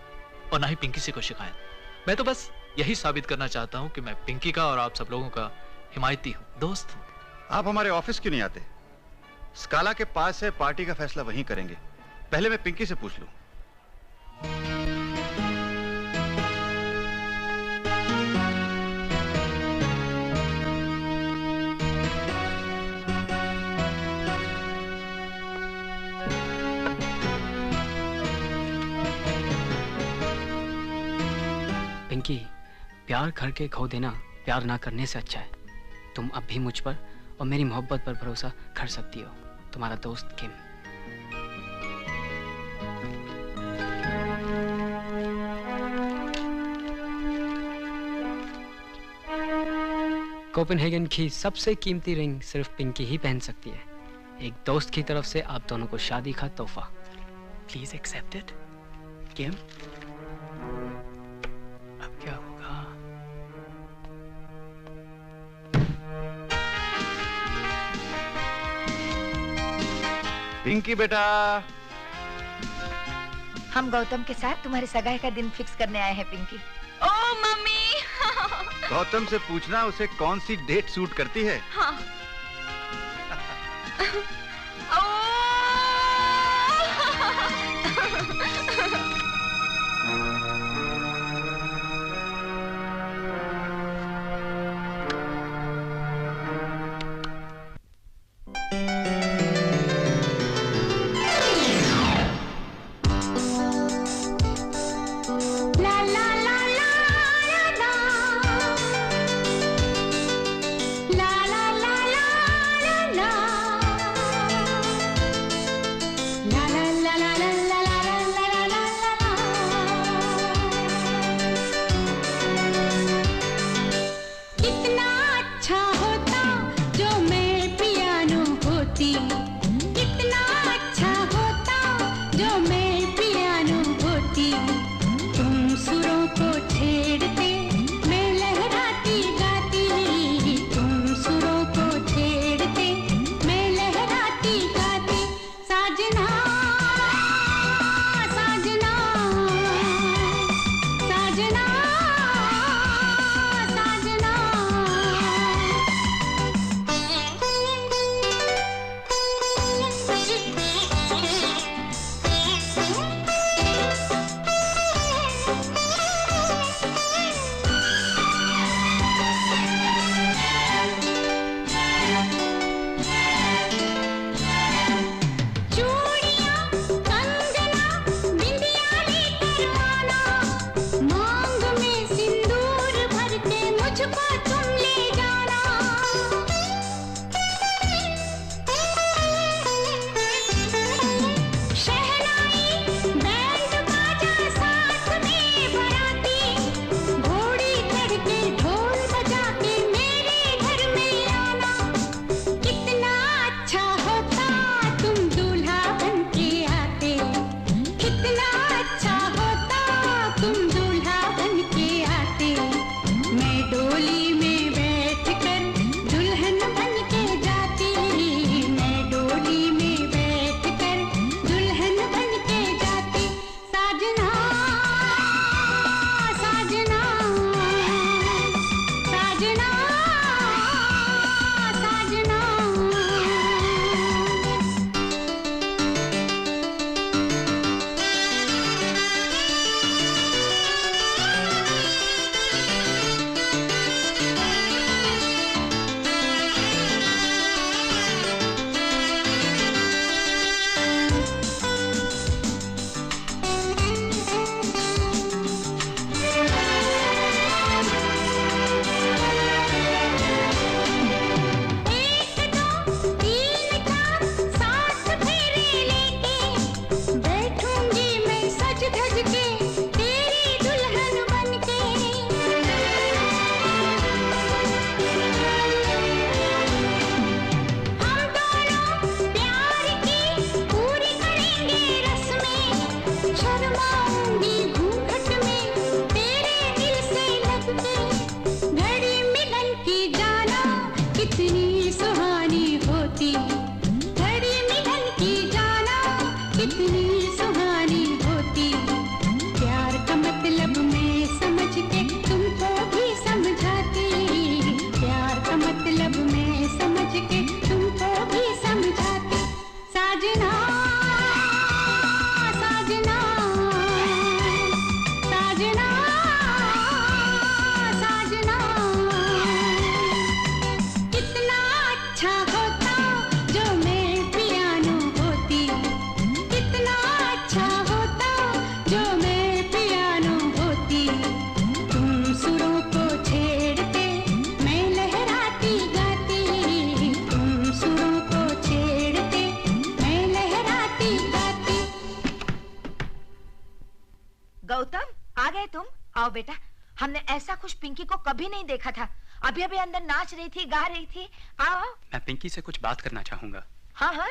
S9: और ना ही पिंकी से कोई शिकायत। मैं तो बस यही साबित करना चाहता हूँ कि मैं पिंकी का और आप सब लोगों का हिमायती हूँ, दोस्त हूँ।
S10: आप हमारे ऑफिस क्यों नहीं आते? स्काला के पास है, पार्टी का फैसला वहीं करेंगे। पहले मैं पिंकी से पूछ लूं।
S1: पिंकी, प्यार करके खो देना प्यार ना करने से अच्छा है। तुम अब भी मुझ पर और मेरी मोहब्बत पर भरोसा कर सकती हो। तुम्हारा दोस्त किम। कोपेनहेगन की सबसे कीमती रिंग सिर्फ पिंकी ही पहन सकती है। एक दोस्त की तरफ से आप दोनों को शादी का तोहफा। Please accept it. किम, अब क्या होगा?
S10: पिंकी बेटा,
S3: हम गौतम के साथ तुम्हारे सगाई का दिन फिक्स करने आए हैं पिंकी।
S11: ओ मम्मी।
S10: गौतम से पूछना उसे कौन सी डेट सूट करती है।
S11: हाँ।
S17: घोड़ी
S3: आओ बेटा, हमने ऐसा खुश पिंकी को कभी नहीं देखा था। अभी अभी अंदर नाच रही थी, गा रही थी। आओ।
S1: मैं पिंकी से कुछ बात करना चाहूंगा।
S3: हाँ हाँ।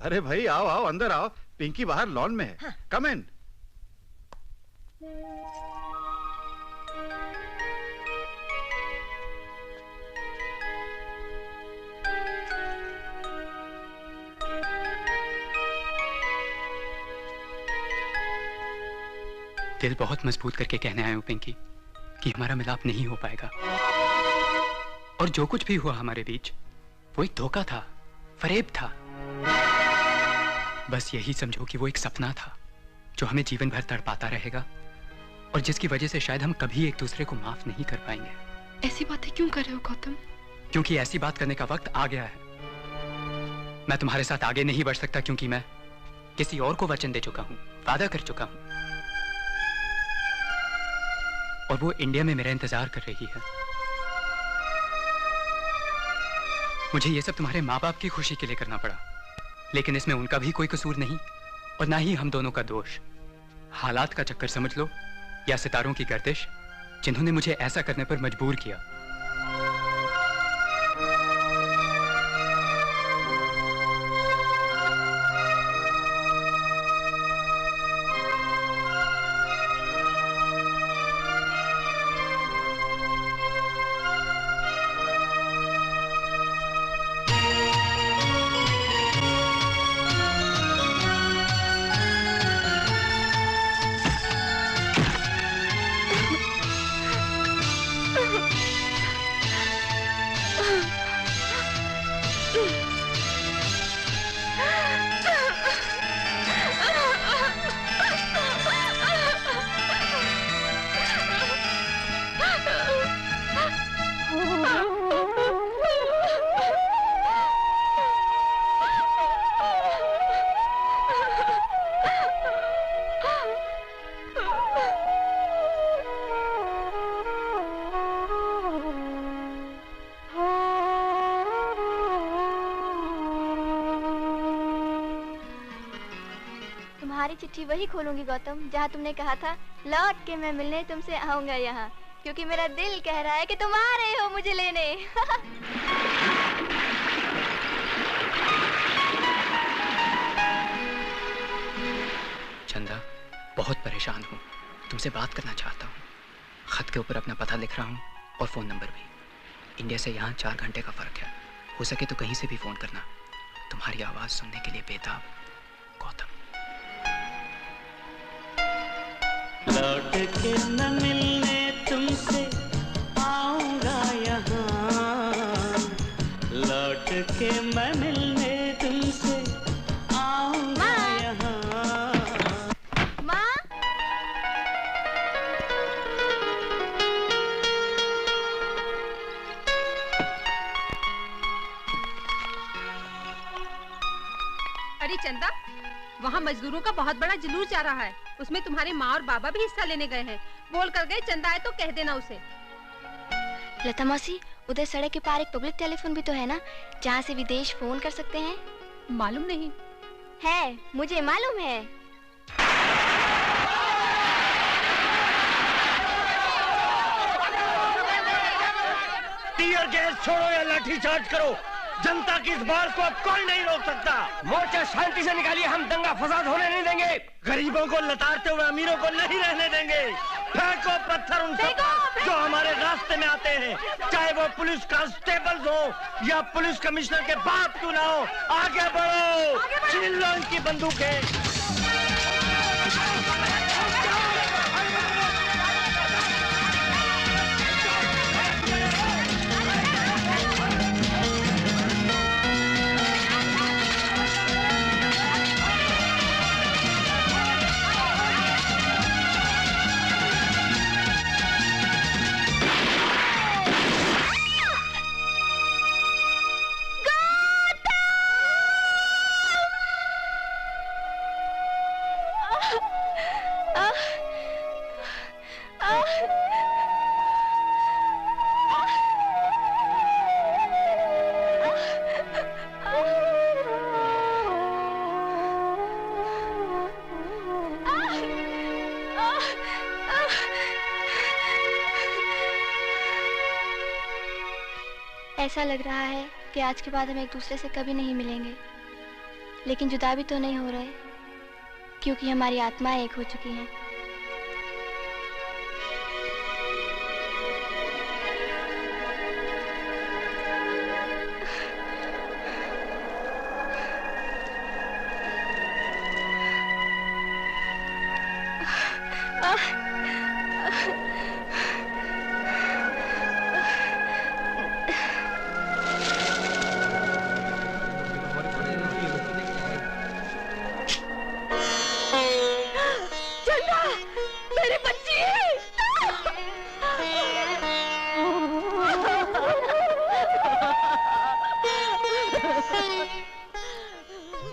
S10: अरे भाई आओ आओ, अंदर आओ। पिंकी बाहर लॉन में है। हाँ। कम इन।
S1: दिल बहुत मजबूत करके कहने आया हूं पिंकी कि हमारा मिलाप नहीं हो पाएगा, और जो कुछ भी हुआ हमारे बीच वो एक धोखा था, फरेब था। बस यही समझो कि वो एक सपना था जो हमें जीवन भर तड़पाता रहेगा और जिसकी वजह से शायद हम कभी एक दूसरे को माफ नहीं कर पाएंगे।
S11: ऐसी बातें क्यों कर रहे हो गौतम?
S1: क्योंकि ऐसी बात करने का वक्त आ गया है। मैं तुम्हारे साथ आगे नहीं बढ़ सकता क्योंकि मैं किसी और को वचन दे चुका हूं, वादा कर चुका हूं, और वो इंडिया में मेरा इंतजार कर रही है। मुझे ये सब तुम्हारे माँ बाप की खुशी के लिए करना पड़ा, लेकिन इसमें उनका भी कोई कसूर नहीं और ना ही हम दोनों का दोष। हालात का चक्कर समझ लो या सितारों की गर्दिश, जिन्होंने मुझे ऐसा करने पर मजबूर किया।
S2: चिट्ठी वही खोलूंगी गौतम जहाँ तुमने कहा था लौट के मैं मिलने तुमसे आऊंगा यहाँ, क्योंकि मेरा दिल कह रहा है कि तुम आ रहे हो मुझे लेने।
S1: चंदा, बहुत परेशान हूँ, तुमसे बात करना चाहता हूँ। खत के ऊपर अपना पता लिख रहा हूँ और फोन नंबर भी। इंडिया से यहाँ 4 घंटे का फर्क है, हो सके तो कहीं से भी फोन करना। तुम्हारी आवाज सुनने के लिए बेताब, गौतम।
S8: लौट के न मिलने तुमसे आऊंगा यहाँ, लौट के मैं मिलने तुमसे आऊंगा यहाँ।
S2: माँ,
S17: अरे चंदा, वहाँ मजदूरों का बहुत बड़ा जुलूस जा रहा है, उसमें तुम्हारे माँ और बाबा भी हिस्सा लेने गए हैं। बोल कर गए चंदा आए तो कह देना उसे।
S2: लता मौसी, उधर सड़क के पार एक पब्लिक टेलीफोन भी तो है ना, जहाँ से विदेश फोन कर सकते हैं?
S17: मालूम नहीं
S2: है, मुझे मालूम है।
S5: टीयर गैस छोड़ो या लाठी चार्ज करो, जनता की इस बार को अब कोई नहीं रोक सकता।
S12: मोर्चा शांति से निकालिए, हम दंगा फसाद होने नहीं देंगे।
S5: गरीबों को लताड़ते हुए अमीरों को नहीं रहने देंगे। फेंको पत्थर उन सब जो हमारे रास्ते में आते हैं, चाहे वो पुलिस कांस्टेबल्स हो या पुलिस कमिश्नर के बाप क्यों ना हो। आगे बढ़ो, छीन लो इनकी बंदूकें।
S2: ऐसा लग रहा है कि आज के बाद हम एक दूसरे से कभी नहीं मिलेंगे, लेकिन जुदा भी तो नहीं हो रहे, क्योंकि हमारी आत्माएं एक हो चुकी हैं।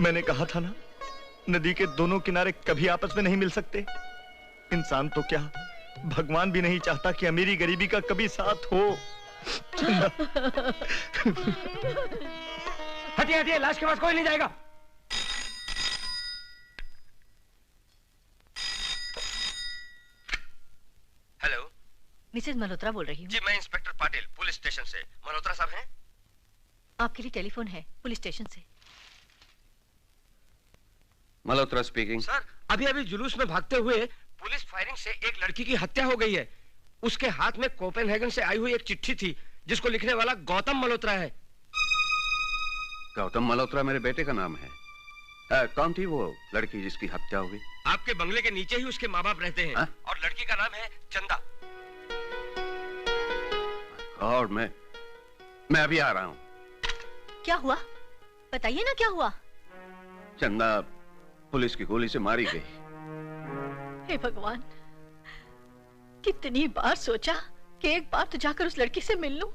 S5: मैंने कहा था ना, नदी के दोनों किनारे कभी आपस में नहीं मिल सकते। इंसान तो क्या, भगवान भी नहीं चाहता कि अमीरी गरीबी का कभी साथ हो।
S12: हटिए हटिए, लाश के पास कोई नहीं जाएगा।
S18: हेलो,
S15: मिसेज मल्होत्रा बोल रही हूँ।
S18: जी मैं इंस्पेक्टर पाटिल, पुलिस स्टेशन से। मल्होत्रा साहब हैं?
S15: आपके लिए टेलीफोन है पुलिस स्टेशन से।
S4: मल्होत्रा स्पीकिंग।
S18: सर, अभी अभी जुलूस में भागते हुए पुलिस फायरिंग से एक लड़की की हत्या हो गई है। उसके हाथ में कोपेनहेगन से आई हुई एक चिट्ठी थी जिसको लिखने वाला गौतम मल्होत्रा है।
S4: गौतम मल्होत्रा मेरे बेटे का नाम है। कौन थी वो लड़की जिसकी हत्या हुई?
S18: आपके बंगले के नीचे ही उसके माँ बाप रहते हैं। और लड़की का नाम है चंदा।
S4: और मैं अभी आ रहा हूँ।
S15: क्या हुआ बताइए ना, क्या हुआ?
S4: चंदा पुलिस की गोली से मारी गई।
S15: हे भगवान, कितनी बार सोचा कि एक बार तो जाकर उस लड़की से मिल लूं।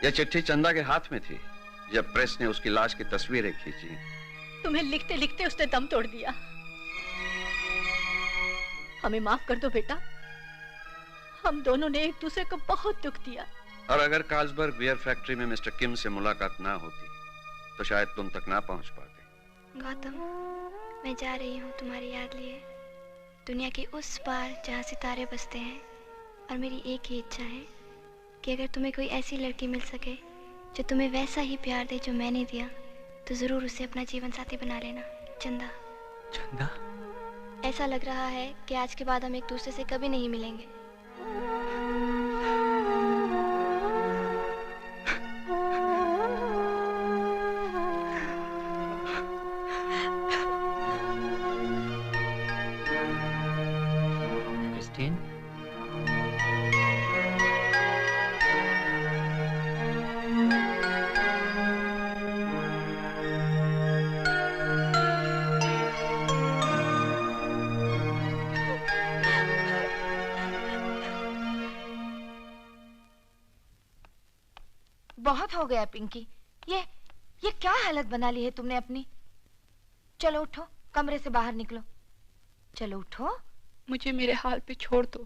S4: यह चिट्ठी चंदा के हाथ में थी जब प्रेस ने उसकी लाश की तस्वीरें खींची।
S15: तुम्हें लिखते लिखते उसने दम तोड़ दिया। हमें माफ कर दो बेटा, हम दोनों ने एक दूसरे को बहुत दुख दिया।
S4: और अगर कार्लसबर्ग बियर फैक्ट्री में मिस्टर किम से मुलाकात ना होती तो शायद तुम तक ना पहुंच पाते।
S2: गौतम, मैं जा रही हूँ तुम्हारी याद लिए, दुनिया के उस पार जहाँ सितारे बसते हैं। और मेरी एक ही इच्छा है कि अगर तुम्हें कोई ऐसी लड़की मिल सके जो तुम्हें वैसा ही प्यार दे जो मैंने दिया, तो जरूर उसे अपना जीवन साथी बना लेना। चंदा।
S1: चंदा?
S2: ऐसा लग रहा है कि आज के बाद हम एक दूसरे से कभी नहीं मिलेंगे।
S1: क्रिस्टीन?
S3: बहुत हो गया पिंकी, ये क्या हालत बना ली है तुमने अपनी। चलो उठो, कमरे से बाहर निकलो। चलो उठो।
S11: मुझे मेरे हाल पे छोड़ दो।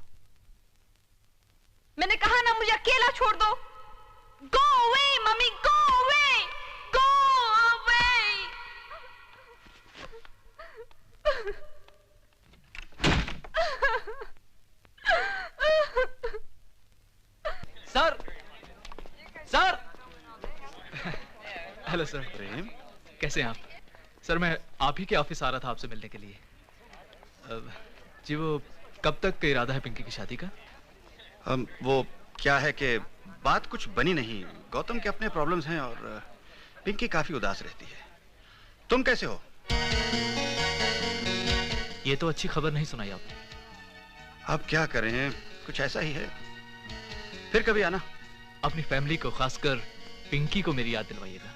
S3: मैंने कहा ना, मुझे अकेला छोड़ दो। Go away mummy, go away, go away.
S9: Sir, sir. Hello sir. Prem, कैसे हैं आप? सर मैं आप ही के ऑफिस आ रहा था आपसे मिलने के लिए। जी वो कब तक इरादा है पिंकी की शादी का?
S10: वो क्या है कि बात कुछ बनी नहीं। गौतम के अपने प्रॉब्लम्स हैं और पिंकी काफी उदास रहती है। तुम कैसे हो?
S9: ये तो अच्छी खबर नहीं सुनाई आपने।
S10: अब क्या करें, कुछ ऐसा ही है। फिर कभी आना।
S9: अपनी फैमिली को, खासकर पिंकी को मेरी याद दिलवाइएगा।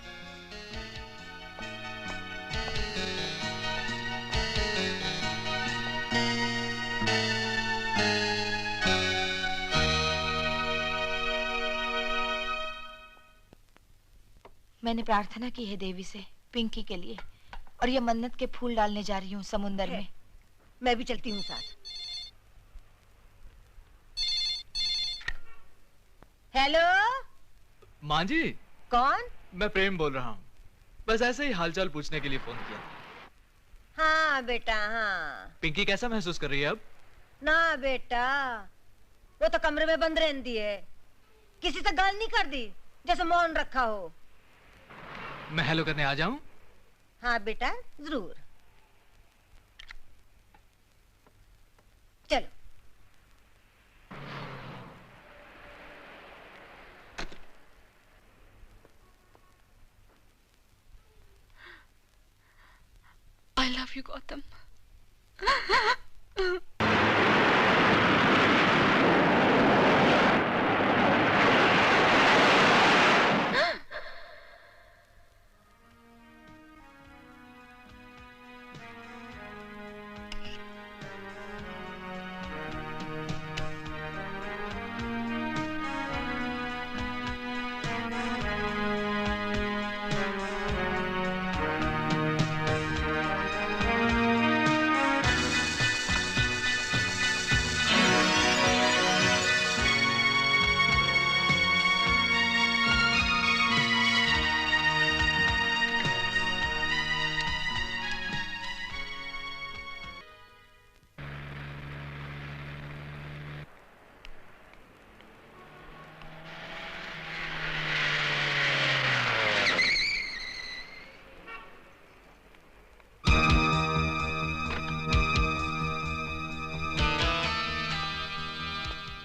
S3: मैंने प्रार्थना की है देवी से पिंकी के लिए, और ये मन्नत के फूल डालने जा रही हूँ समुंदर में।
S6: मैं भी चलती हूँ साथ। हेलो
S9: माँ जी।
S6: कौन?
S9: मैं प्रेम बोल रहा हूँ। बस ऐसे ही हालचाल पूछने के लिए फोन किया।
S6: हाँ बेटा हाँ।
S9: पिंकी कैसा महसूस कर रही है अब?
S6: ना बेटा, वो तो कमरे में बंद रहती है, किसी से गाल नहीं कर दी, जैसे मौन रखा हो।
S9: मैं हेलो करने आ जाऊं?
S6: हाँ बेटा जरूर, चलो।
S11: I love you, Gautam.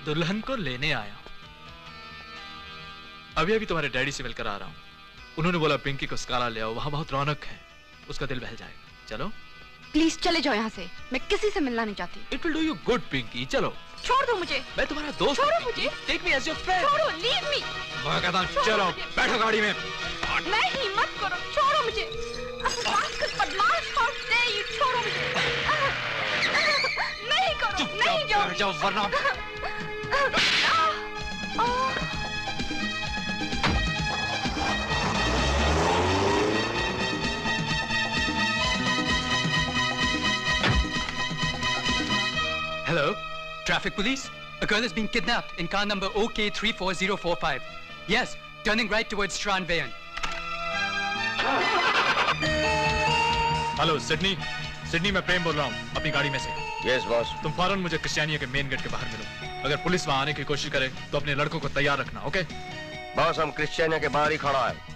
S9: दुल्हन को लेने आया। अभी अभी तुम्हारे डैडी से मिलकर आ रहा हूँ। उन्होंने बोला पिंकी को स्काला ले आओ, वहां बहुत रौनक है, उसका दिल बहल जाएगा। चलो
S11: प्लीज चले जाओ यहाँ से, मैं किसी से मिलना नहीं चाहती।
S9: It will do you good Pinky, चलो।
S11: छोड़ दो मुझे।
S9: मैं तुम्हारा दोस्त हूँ।
S11: छोड़ो मुझे।
S9: Take me as your friend.
S11: छोड़ो, लीव मी।
S9: मैं कहता हूँ चलो, बैठो गाड़ी में।
S11: नहीं मत करो, छोड़ो मुझे। बदमाश, how dare you, छोड़ो मुझे। नहीं करो, नहीं जाओ।
S9: बैठ जाओ वरना।
S1: Hello, traffic police. A girl is being kidnapped in car number OK34045. Yes, turning right towards Strandveien.
S9: Hello Sydney, Sydney मैं प्रेम बोल रहा हूँ, अपनी गाड़ी में से।
S14: Yes boss.
S9: तुम फौरन मुझे क्रिस्टियानिया के मेन गेट के बाहर मिलो। अगर पुलिस वहां आने की कोशिश करे तो अपने लड़कों को तैयार रखना, ओके?
S14: बॉस हम क्रिस्टियानिया के बाहर ही खड़ा है।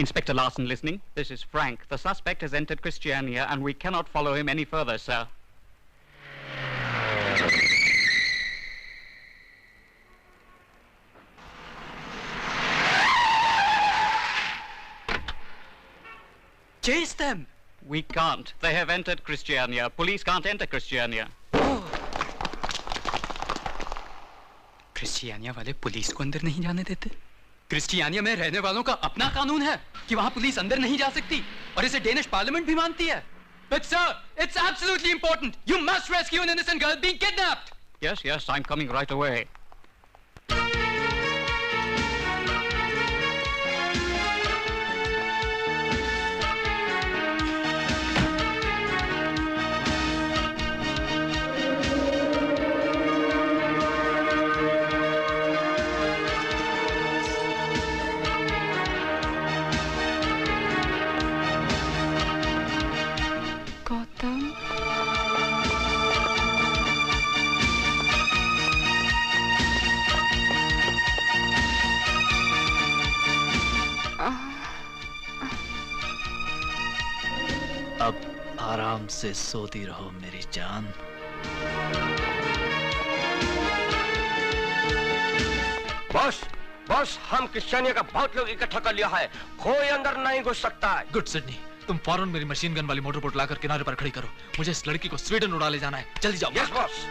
S16: Inspector Larson listening. This is Frank. The suspect has entered Christiania and we cannot follow him any further, sir.
S1: Chase them!
S16: We can't. They have entered Christiania. Police can't enter Christiania.
S1: क्रिस्टियानिया वाले police को अंदर नहीं जाने देते। क्रिस्टियानिया में रहने वालों का अपना कानून है कि वहां पुलिस अंदर नहीं जा सकती, और इसे डेनिश पार्लियामेंट भी मानती है। But sir, it's absolutely important. You must rescue an innocent girl being kidnapped.
S16: Yes, yes, I'm coming right away.
S9: अब आराम से सोती रहो मेरी जान।
S14: बॉस, बॉस, हम क्रिश्चियनिया का बहुत लोग इकट्ठा कर लिया है, कोई अंदर नहीं घुस सकता है।
S9: गुड सिडनी, तुम फौरन मेरी मशीन गन वाली मोटर बोट लाकर किनारे पर खड़ी करो। मुझे इस लड़की को स्वीडन उड़ा ले जाना है। जल्दी जाओ।
S14: Yes boss.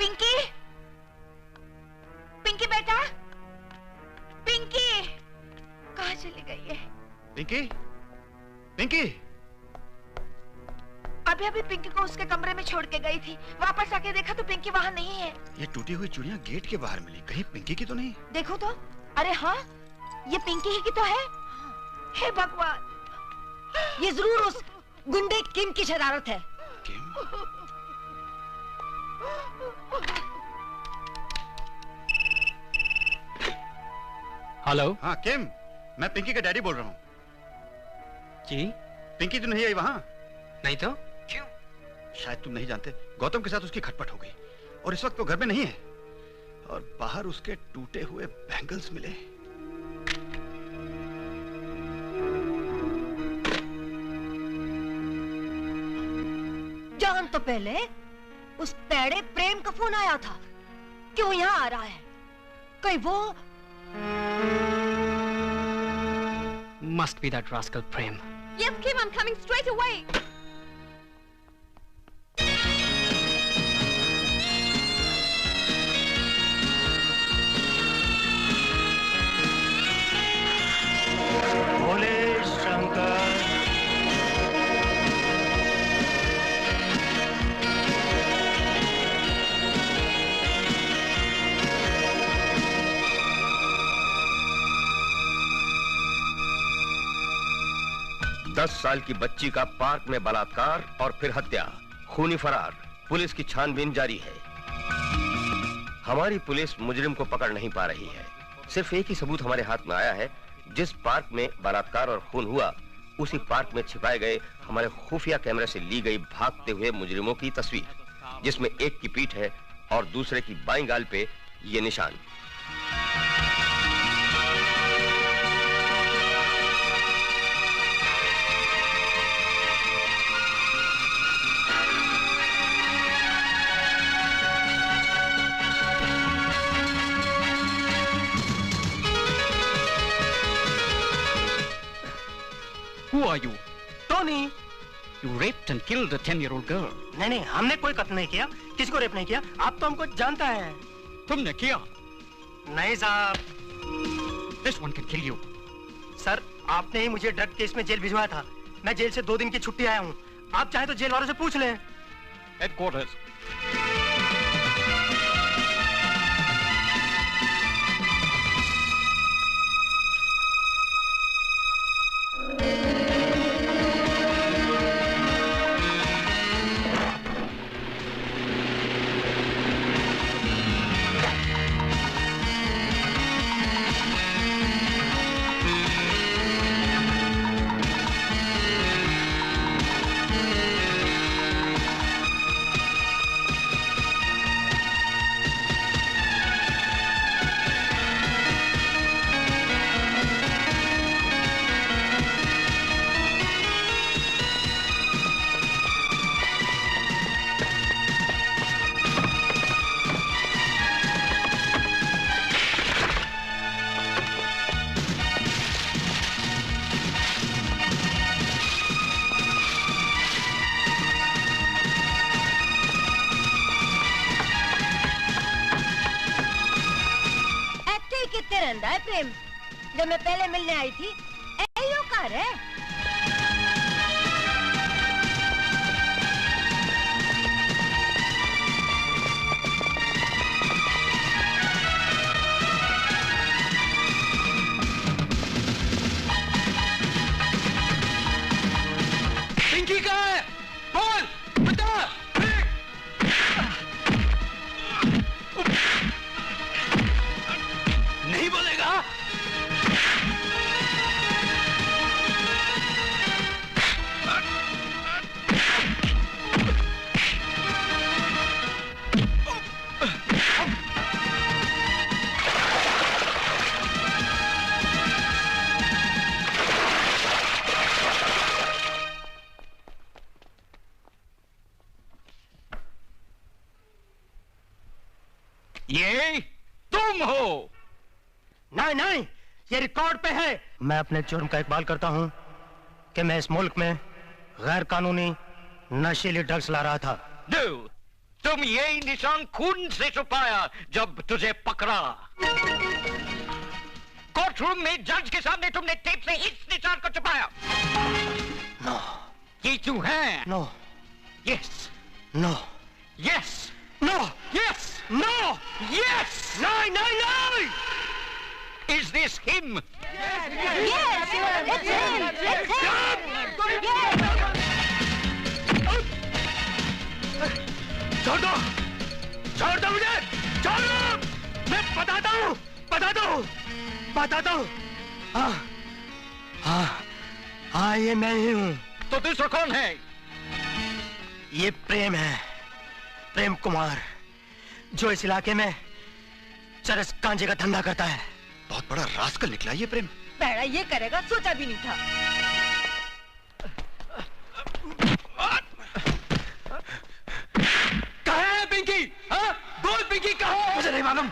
S3: पिंकी, पिंकी बेटा, पिंकी कहाँ चली गई है?
S10: पिंकी, पिंकी।
S3: अभी अभी पिंकी को उसके कमरे में छोड़ के गई थी, वापस आके देखा तो पिंकी वहाँ नहीं है।
S10: ये टूटी हुई चूड़ियां गेट के बाहर मिली, कहीं पिंकी की तो नहीं?
S3: देखो तो, अरे हाँ, ये पिंकी ही की तो है। हे भगवान,
S6: ये जरूर उस गुंडे किम की शरारत है।
S1: हेलो।
S10: हाँ किम, मैं पिंकी का डैडी बोल रहा हूँ।
S1: जी?
S10: पिंकी तो नहीं आई वहाँ?
S1: नहीं तो?
S10: क्यों? शायद तुम नहीं जानते, गौतम के साथ उसकी खटपट हो गई और इस वक्त वो घर में नहीं है और बाहर उसके टूटे हुए बैंगल्स मिले।
S6: जान तो पहले उस पैड़े प्रेम का फोन आया था, क्यों यहाँ आ रहा है? कहीं वो
S1: Must be that rascal Prem.
S7: Yes, Kim, I'm coming straight away.
S13: Bhole Shankar.
S14: दस साल की बच्ची का पार्क में बलात्कार और फिर हत्या, खूनी फरार। पुलिस की छानबीन जारी है। हमारी पुलिस मुजरिम को पकड़ नहीं पा रही है। सिर्फ एक ही सबूत हमारे हाथ में आया है, जिस पार्क में बलात्कार और खून हुआ उसी पार्क में छिपाए गए हमारे खुफिया कैमरे से ली गई भागते हुए मुजरिमों की तस्वीर, जिसमें एक की पीठ है और दूसरे की बाईं गाल पे ये निशान।
S1: Who are you?
S13: Tony.
S1: You raped and killed a 10-year-old girl.
S13: नहीं नहीं, हमने कोई कत्ल नहीं किया, किसी को रेप नहीं किया। आप तो हमको जानता है।
S1: तुमने किया?
S13: नहीं साहब।
S1: This one can kill you.
S13: Sir, आपने ही मुझे ड्रग केस में जेल भिजवाया था। मैं जेल से 2 दिन की छुट्टी आया हूँ। आप चाहे तो जेल वालों से पूछ लें।
S1: Headquarters.
S6: रहता है प्रेम। जब मैं पहले मिलने आई थी एयो घर है।
S12: पिंकी का
S16: ये तुम हो?
S13: नहीं नहीं, ये रिकॉर्ड पे है। मैं अपने जुर्म का इकबाल करता हूँ कि मैं इस मुल्क में गैर कानूनी नशीली ड्रग्स ला रहा था।
S16: तुम यही निशान खून से छुपाया जब तुझे पकड़ा। कोर्ट रूम में जज के सामने तुमने टेप से इस निशान को छुपाया।
S13: नो।
S16: ये तू है?
S13: No.
S16: Yes.
S13: No.
S16: Yes.
S13: No.
S16: Yes.
S13: No.
S16: Yes.
S13: नहीं नहीं नहीं।
S16: Is this him?
S8: Yes, it's him. It's him.
S13: छोड़ दो, छोड़ दो मुझे, छोड़ दो। मैं बताता हूँ, बताता हूँ। हाँ, ये मैं ही हूँ।
S16: तो दूसरा कौन है?
S13: ये प्रेम है, प्रेम कुमार, जो इस इलाके में चरस गांजे का धंधा करता है।
S10: बहुत बड़ा रास्कल निकला ये प्रेम।
S6: बहरा ये करेगा सोचा भी नहीं था।
S18: कहाँ है पिंकी? हाँ? बोल पिंकी कहाँ है?
S13: मुझे नहीं मालूम।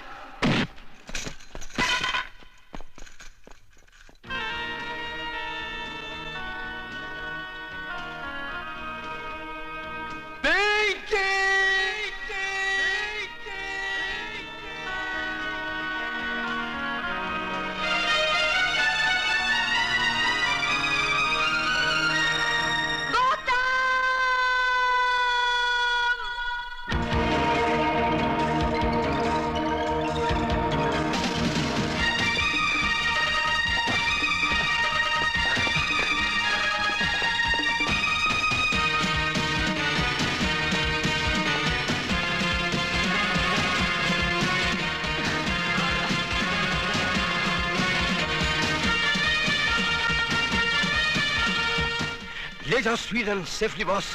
S13: ले जाओ स्वीडन सेफली बॉस।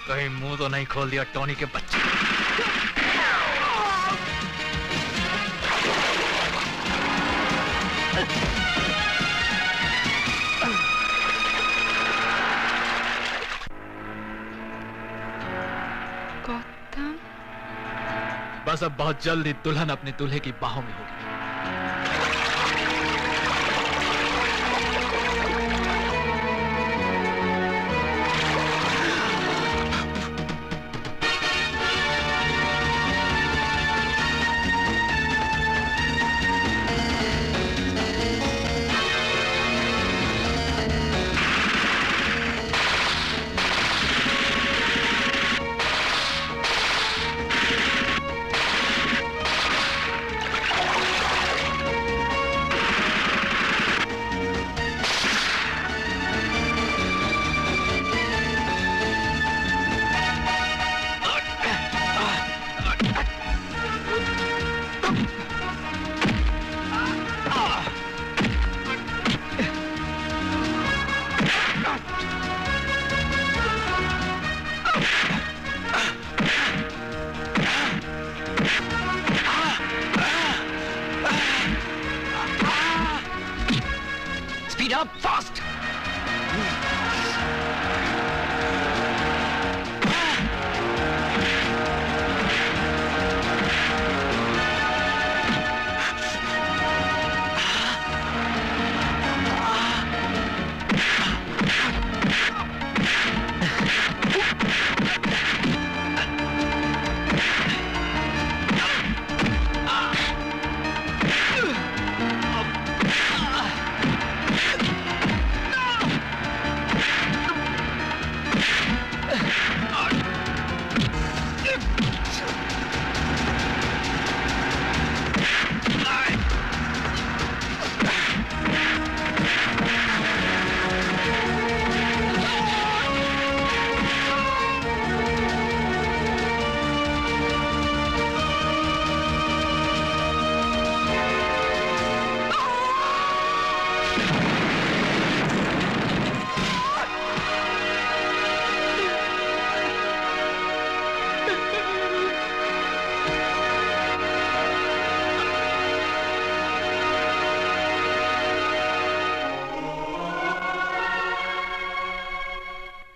S9: कहीं मुंह तो नहीं खोल दिया टोनी के बच्चे? बस अब बहुत जल्द ही दुल्हन अपने दूल्हे की बाहों में होगी।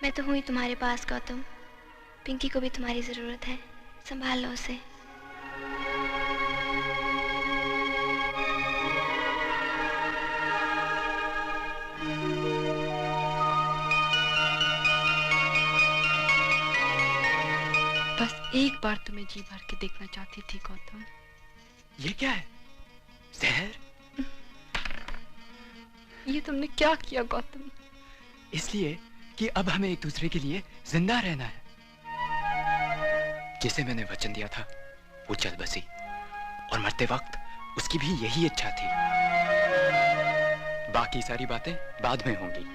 S2: मैं तो हूँ ही तुम्हारे पास गौतम। पिंकी को भी तुम्हारी जरूरत है, संभाल लो उसे।
S11: बस एक बार तुम्हें जी भर के देखना चाहती थी गौतम।
S1: ये क्या है? जहर?
S11: ये तुमने क्या किया गौतम?
S1: इसलिए कि अब हमें एक दूसरे के लिए जिंदा रहना है। जिसे मैंने वचन दिया था वो चल बसी, और मरते वक्त उसकी भी यही इच्छा थी। बाकी सारी बातें बाद में होंगी।